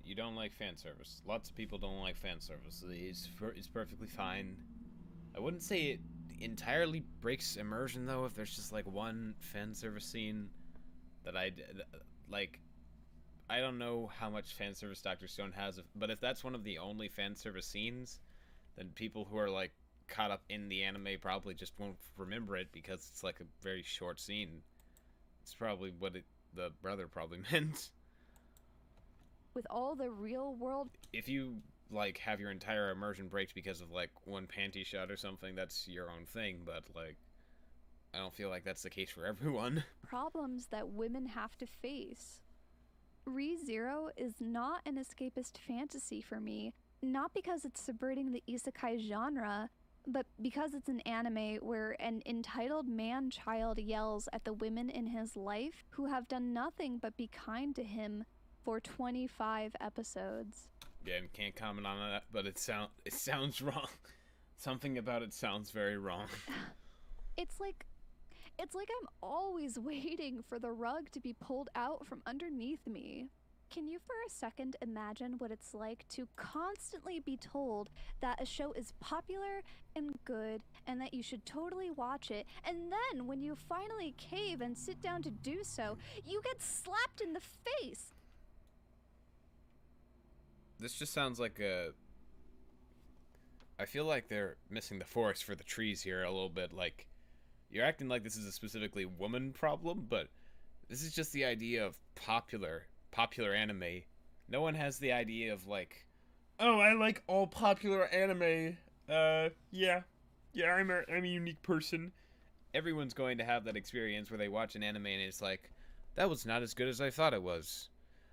You don't like fan service. Lots of people don't like fan service. It's perfectly fine. I wouldn't say it entirely breaks immersion, though, if there's just, like, one fan service scene that like, I don't know how much fan service Dr. Stone has, but if that's one of the only fan service scenes, then people who are, like, caught up in the anime probably just won't remember it because it's, like, a very short scene. It's probably what the brother probably meant. With all the real world, If you, like, have your entire immersion break because of, like, one panty shot or something, that's your own thing, but, like, I don't feel like that's the case for everyone. problems that women have to face. ReZero is not an escapist fantasy for me, not because it's subverting the isekai genre, but because it's an anime where an entitled man-child yells at the women in his life who have done nothing but be kind to him for 25 episodes. Yeah, and can't comment on that, but it sounds wrong. Something about it sounds very wrong. It's like I'm always waiting for the rug to be pulled out from underneath me. Can you for a second imagine what it's like to constantly be told that a show is popular and good and that you should totally watch it, and then when you finally cave and sit down to do so, you get slapped in the face? This just sounds like I feel like they're missing the forest for the trees here a little bit. Like, you're acting like this is a specifically woman problem, but this is just the idea of popular anime. No one has the idea of, like, oh, I like all popular anime. Yeah, I'm a unique person. Everyone's going to have that experience where they watch an anime and it's like, that was not as good as I thought it was.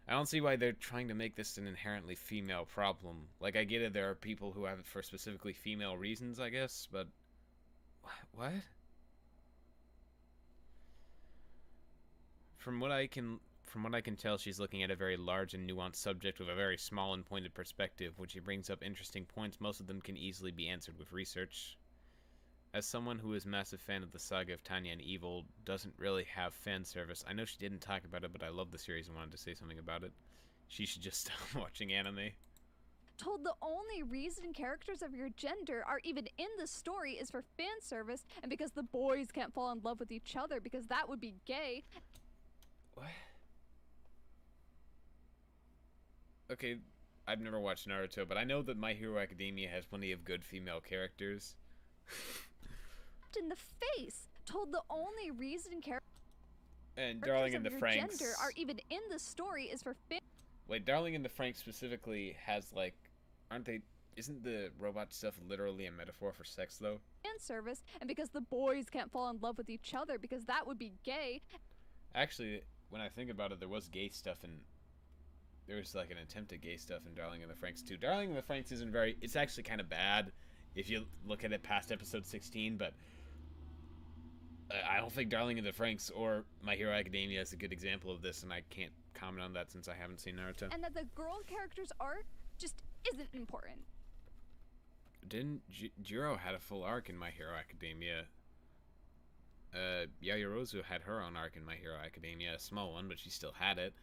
I don't see why they're trying to make this an inherently female problem. Like, I get it, there are people who have it for specifically female reasons, I guess, but what? From what I can tell, she's looking at a very large and nuanced subject with a very small and pointed perspective, which she brings up interesting points. Most of them can easily be answered with research. As someone who is a massive fan of the saga of Tanya and Evil, doesn't really have fan service. I know she didn't talk about it, but I love the series and wanted to say something about it. She should just stop watching anime. Told the only reason characters of your gender are even in the story is for fan service, and because the boys can't fall in love with each other because that would be gay. What? Okay, I've never watched Naruto, but I know that My Hero Academia has plenty of good female characters. In the face, told the only reason And Darling in the Franxx gender are even in the story is for fan. Wait, Darling in the Franxx specifically has, like, isn't the robot stuff literally a metaphor for sex, though? Fan service, and because the boys can't fall in love with each other because that would be gay. Actually, when I think about it, there was gay stuff in... There was, like, an attempt at gay stuff in Darling in the Franxx, too. Darling in the Franxx isn't very... It's actually kind of bad if you look at it past episode 16, but... I don't think Darling in the Franxx or My Hero Academia is a good example of this, and I can't comment on that since I haven't seen Naruto. And that the girl character's arc just isn't important. Didn't Jiro had a full arc in My Hero Academia? Yayorozu had her own arc in My Hero Academia, a small one, but she still had it.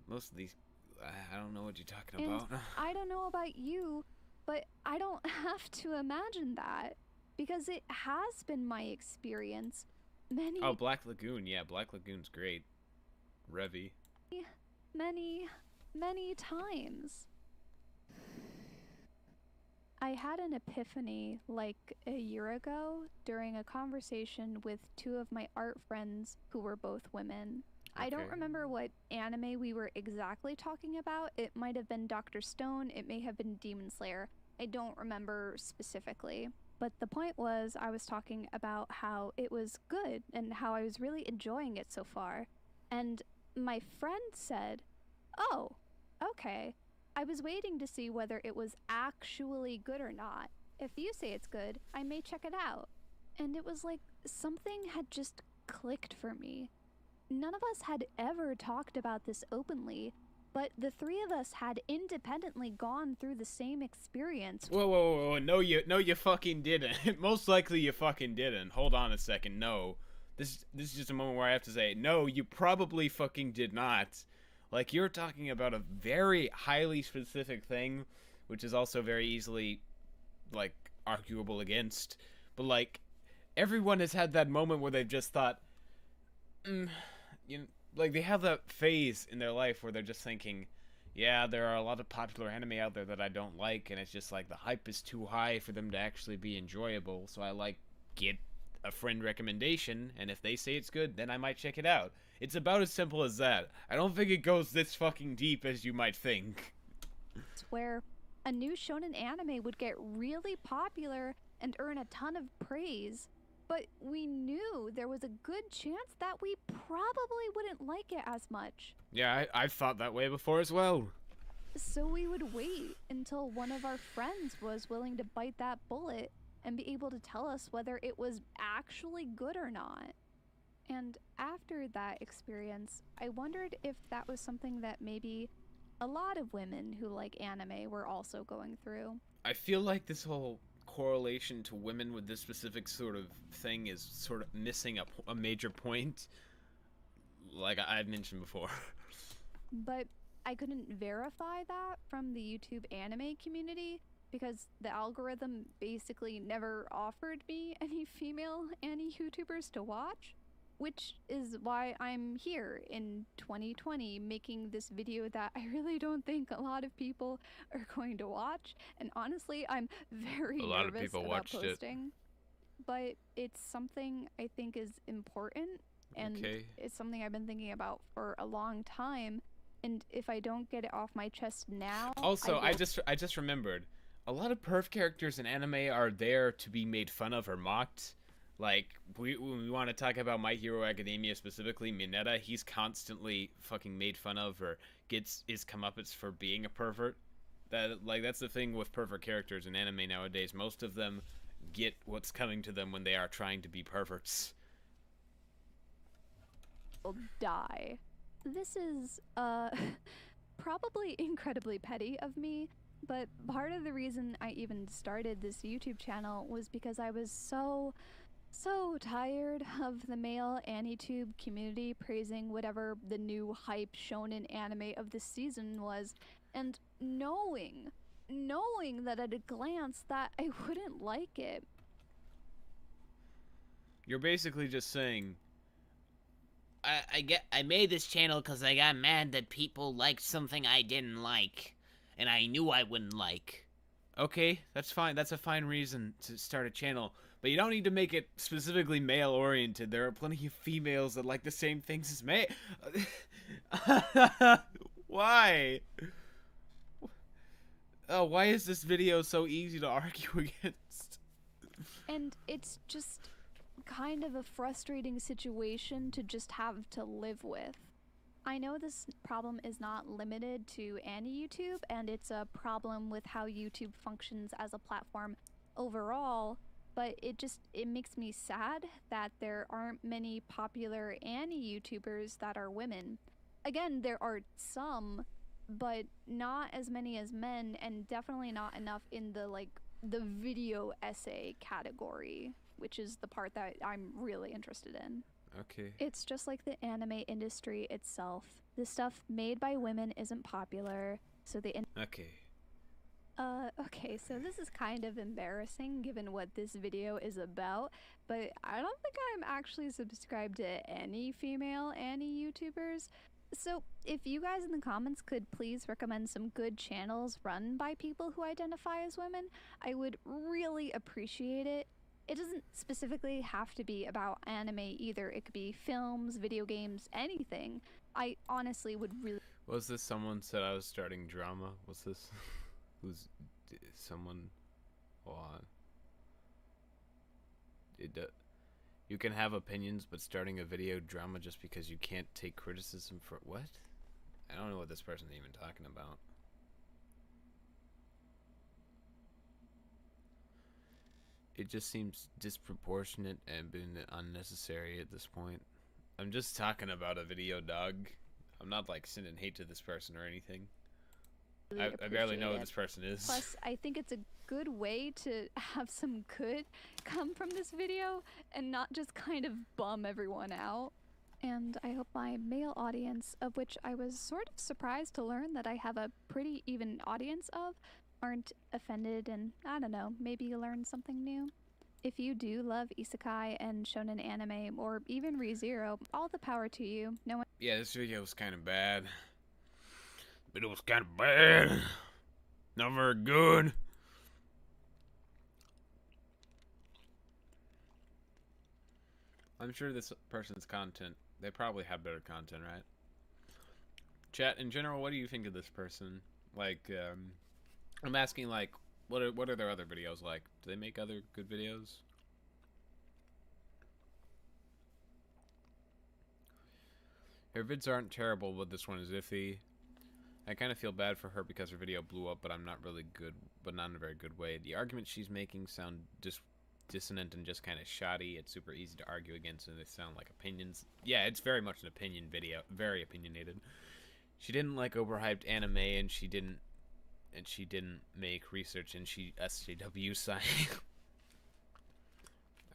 Most of these, I don't know what you're talking about. I don't know about you, but I don't have to imagine that, because it has been my experience Oh, Black Lagoon, yeah, Black Lagoon's great. Revy. Many times. I had an epiphany like a year ago during a conversation with two of my art friends who were both women. I don't remember what anime we were exactly talking about. It might have been Dr. Stone, it may have been Demon Slayer. I don't remember specifically. But the point was, I was talking about how it was good and how I was really enjoying it so far. And my friend said, Oh, okay. I was waiting to see whether it was actually good or not. If you say it's good, I may check it out. And it was like something had just clicked for me. None of us had ever talked about this openly, but the three of us had independently gone through the same experience. Whoa. No, you fucking didn't. Most likely you fucking didn't. Hold on a second. No. This is just a moment where I have to say, no, you probably fucking did not. Like, you're talking about a very highly specific thing, which is also very easily, like, arguable against. But, like, everyone has had that moment where they've just thought, you know, like, they have that phase in their life where they're just thinking, yeah, there are a lot of popular anime out there that I don't like, and it's just like the hype is too high for them to actually be enjoyable, so I, like, get a friend recommendation, and if they say it's good, then I might check it out. It's about as simple as that. I don't think it goes this fucking deep as you might think. Where a new shonen anime would get really popular and earn a ton of praise, but we knew there was a good chance that we probably wouldn't like it as much. Yeah, I've thought that way before as well. So we would wait until one of our friends was willing to bite that bullet and be able to tell us whether it was actually good or not. And after that experience, I wondered if that was something that maybe a lot of women who like anime were also going through. I feel like this whole correlation to women with this specific sort of thing is sort of missing a major point, like I had mentioned before. But I couldn't verify that from the YouTube anime community because the algorithm basically never offered me any female anime YouTubers to watch, which is why I'm here in 2020 making this video that I really don't think a lot of people are going to watch, and honestly I'm very A lot of nervous people about watched it. posting. But it's something I think is important, and Okay. it's something I've been thinking about for a long time, and if I don't get it off my chest now, Also, I I will. just remembered, a lot of perf characters in anime are there to be made fun of or mocked. Like, when we want to talk about My Hero Academia specifically, Mineta, he's constantly fucking made fun of or gets his comeuppance for being a pervert. That's the thing with pervert characters in anime nowadays. Most of them get what's coming to them when they are trying to be perverts. Will die. This is, probably incredibly petty of me, but part of the reason I even started this YouTube channel was because I was so tired of the male AniTube community praising whatever the new hype shonen anime of the season was, and knowing that at a glance that I wouldn't like it. You're basically just saying, I made this channel because I got mad that people liked something I didn't like, and I knew I wouldn't like. okay, that's fine. That's a fine reason to start a channel. But you don't need to make it specifically male-oriented. There are plenty of females that like the same things as male. Why? Oh, why is this video so easy to argue against? And it's just kind of a frustrating situation to just have to live with. I know this problem is not limited to any YouTube, and it's a problem with how YouTube functions as a platform overall, but it makes me sad that there aren't many popular Annie YouTubers that are women. Again, there are some, but not as many as men, and definitely not enough in the video essay category, which is the part that I'm really interested in. Okay. It's just like the anime industry itself. The stuff made by women isn't popular, so Okay. okay, so this is kind of embarrassing given what this video is about, but I don't think I'm actually subscribed to any female Annie YouTubers. So if you guys in the comments could please recommend some good channels run by people who identify as women, I would really appreciate it. It doesn't specifically have to be about anime either. It could be films, video games, anything. I honestly would really. Was this someone said I was starting drama? Was this someone? Hold on. You can have opinions, but starting a video drama just because you can't take criticism for what? I don't know what this person's even talking about. It just seems disproportionate and been unnecessary at this point. I'm just talking about a video, dog. I'm not like sending hate to this person or anything. I barely know who this person is. Plus, I think it's a good way to have some good come from this video and not just kind of bum everyone out. And I hope my male audience, of which I was sort of surprised to learn that I have a pretty even audience of, aren't offended and, I don't know, maybe you learned something new. If you do love isekai and shonen anime, or even ReZero, all the power to you. No one. Yeah, this video was kind of bad. But it was kind of bad. Not very good. I'm sure this person's content, they probably have better content, right? Chat, in general, what do you think of this person? Like, I'm asking, like, what are their other videos like? Do they make other good videos? Her vids aren't terrible, but this one is iffy. I kind of feel bad for her because her video blew up, but I'm not really good, but not in a very good way. The arguments she's making sound dissonant and just kind of shoddy. It's super easy to argue against, and they sound like opinions. Yeah, it's very much an opinion video, very opinionated. She didn't like overhyped anime, and she didn't make research, and she SJW sign.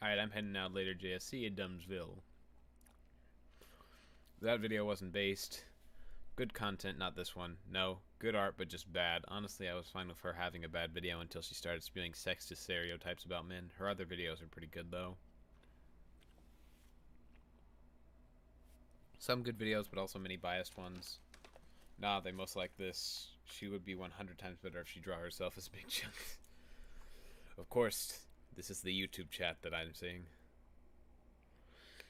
Alright, I'm heading out later, JSC in Dumbsville. That video wasn't based. Good content, not this one. No. Good art, but just bad. Honestly, I was fine with her having a bad video until she started spewing sexist stereotypes about men. Her other videos are pretty good, though. Some good videos, but also many biased ones. Nah, they most like this. She would be 100 times better if she draw herself as big chunks. Of course, this is the YouTube chat that I'm seeing.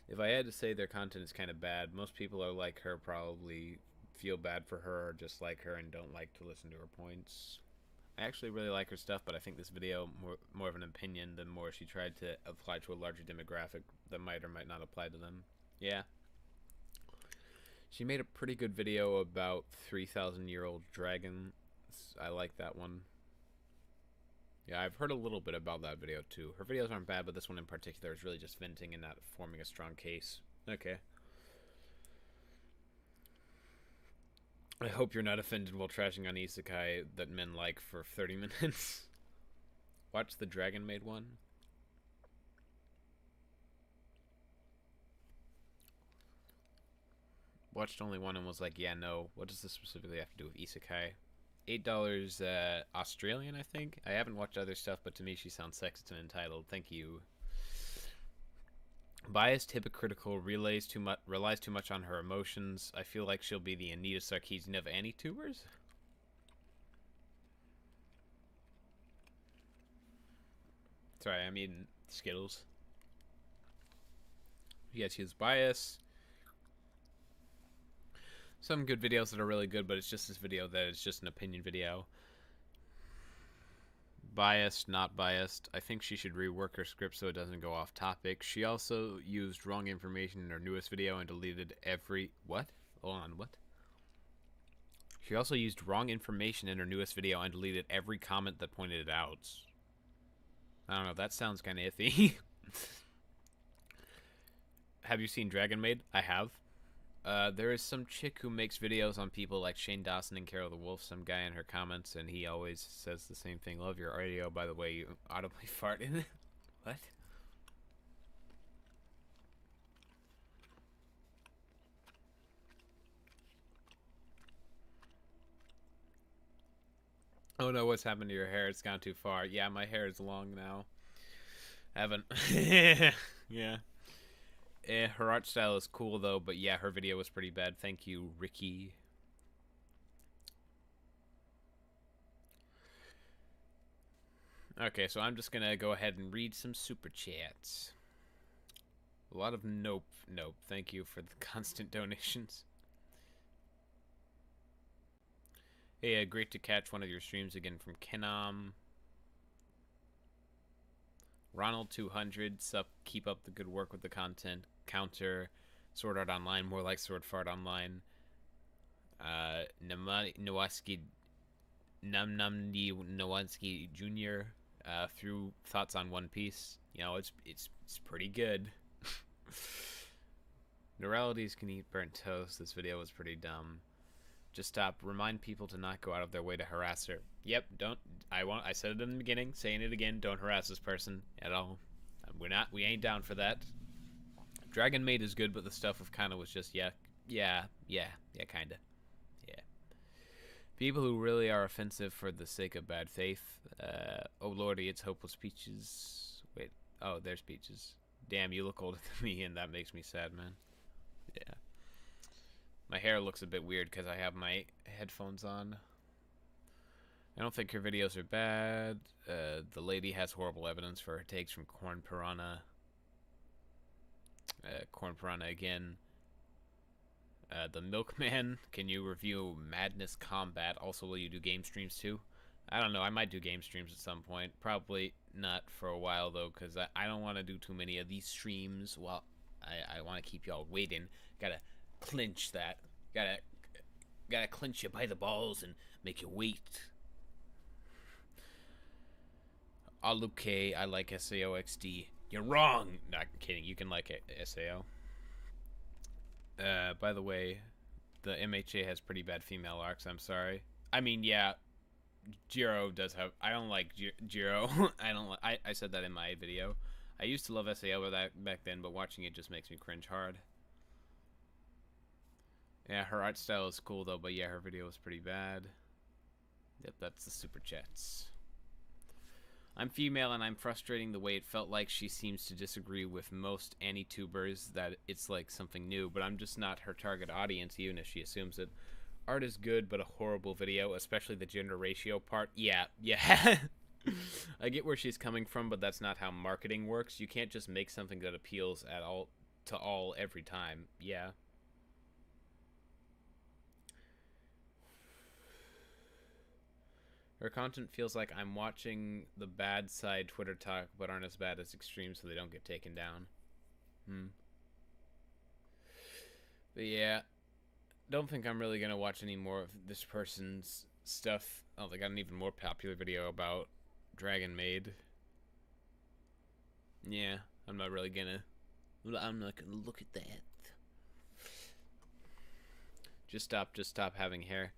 If I had to say their content is kind of bad, most people are like her probably feel bad for her or just like her and don't like to listen to her points. I actually really like her stuff, but I think this video more of an opinion than more she tried to apply to a larger demographic that might or might not apply to them. Yeah. She made a pretty good video about 3,000-year-old dragons. I like that one. Yeah, I've heard a little bit about that video too. Her videos aren't bad, but this one in particular is really just venting and not forming a strong case. Okay. I hope you're not offended while trashing on Isekai that men like for 30 minutes. Watch the Dragon Maid one. Watched only one and was like, yeah, no. What does this specifically have to do with Isekai? $8 Australian, I think. I haven't watched other stuff, but to me she sounds sexist and entitled. Thank you. Biased, hypocritical, relies too much on her emotions. I feel like she'll be the Anita Sarkeesian of Anitubers. Sorry, I mean Skittles. Yes, he's biased. Some good videos that are really good, but it's just this video that is just an opinion video. Biased, not biased. I think she should rework her script so it doesn't go off topic. She also used wrong information in her newest video and deleted every... What? Hold on, what? She also used wrong information in her newest video and deleted every comment that pointed it out. I don't know, that sounds kind of iffy. Have you seen Dragon Maid? I have. There is some chick who makes videos on people like Shane Dawson and Carol the Wolf, some guy in her comments, and he always says the same thing. Love your audio, by the way, you audibly fart in it. What? Oh no, what's happened to your hair? It's gone too far. Yeah, my hair is long now. Haven't. Yeah. Her art style is cool though, but yeah, her video was pretty bad. Thank you, Ricky. Okay, so I'm just gonna go ahead and read some super chats. A lot of nope. Thank you for the constant donations. Hey, great to catch one of your streams again from Kenom. Ronald 200, sup, keep up the good work with the content. Counter, Sword Art Online, more like Sword Fart Online. Nowaski Nowansky Jr. Threw thoughts on One Piece. You know, it's pretty good. Neuralities can eat burnt toast. This video was pretty dumb. Just stop. Remind people to not go out of their way to harass her. Yep, don't. I said it in the beginning, saying it again. Don't harass this person at all. We ain't down for that. Dragon Maid is good, but the stuff of kind of was just yeah, kinda. Yeah. People who really are offensive for the sake of bad faith. Oh lordy, it's Hopeless Peaches. Wait, oh, there's Peaches. Damn, you look older than me, and that makes me sad, man. Yeah. My hair looks a bit weird because I have my headphones on. I don't think her videos are bad. The lady has horrible evidence for her takes from Corn Piranha. Corn Piranha again. The Milkman. Can you review Madness Combat? Also, will you do game streams too? I don't know. I might do game streams at some point. Probably not for a while, though, because I don't want to do too many of these streams. Well, I want to keep y'all waiting. Gotta clinch that. Gotta clinch you by the balls and make you wait. Aluke, I like SAO XD. You're wrong! Not kidding, you can like it, SAO. By the way, the MHA has pretty bad female arcs, I'm sorry. I mean, yeah, Jiro does have... I don't like Jiro. I said that in my video. I used to love SAO back then, but watching it just makes me cringe hard. Yeah, her art style is cool, though, but yeah, her video was pretty bad. Yep, that's the super chats. I'm female and I'm frustrating the way it felt like she seems to disagree with most Annie-tubers that it's like something new, but I'm just not her target audience even if she assumes it. Art is good, but a horrible video, especially the gender ratio part. Yeah. I get where she's coming from, but that's not how marketing works. You can't just make something that appeals to all every time. Yeah. Her content feels like I'm watching the bad side Twitter talk, but aren't as bad as extreme, so they don't get taken down. But yeah, don't think I'm really gonna watch any more of this person's stuff. Oh, they got an even more popular video about Dragon Maid. Yeah, I'm not gonna look at that. Just stop having hair.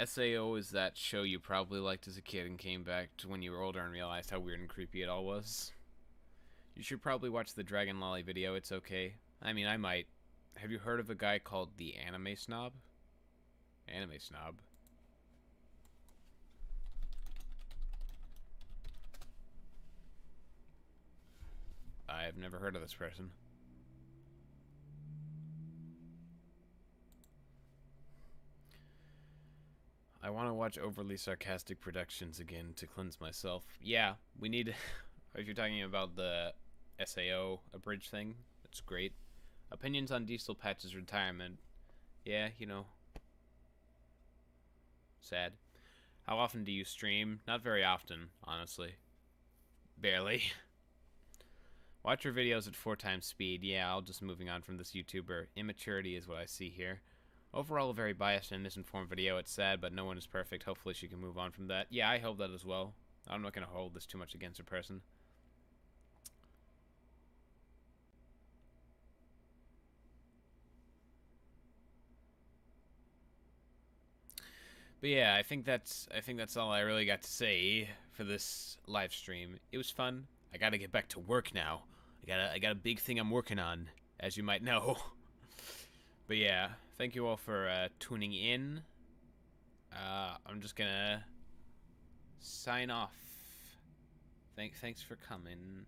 SAO is that show you probably liked as a kid and came back to when you were older and realized how weird and creepy it all was. You should probably watch the Dragon Lolly video, it's okay. I mean, I might. Have you heard of a guy called the Anime Snob? Anime Snob? I've never heard of this person. I want to watch overly sarcastic productions again to cleanse myself. Yeah, we need... If you're talking about the SAO abridged thing, that's great. Opinions on Diesel Patch's retirement. Yeah, you know. Sad. How often do you stream? Not very often, honestly. Barely. Watch your videos at 4 times speed. Yeah, I'll just moving on from this YouTuber. Immaturity is what I see here. Overall, a very biased and misinformed video. It's sad, but no one is perfect. Hopefully she can move on from that. Yeah, I hope that as well. I'm not going to hold this too much against her person. But yeah, I think that's all I really got to say for this live stream. It was fun. I got to get back to work now. I got a big thing I'm working on, as you might know. But yeah, thank you all for tuning in. I'm just gonna sign off. Thanks for coming.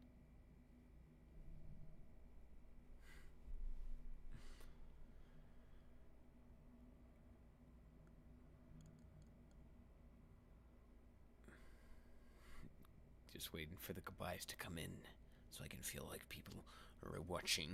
Just waiting for the goodbyes to come in so I can feel like people are watching.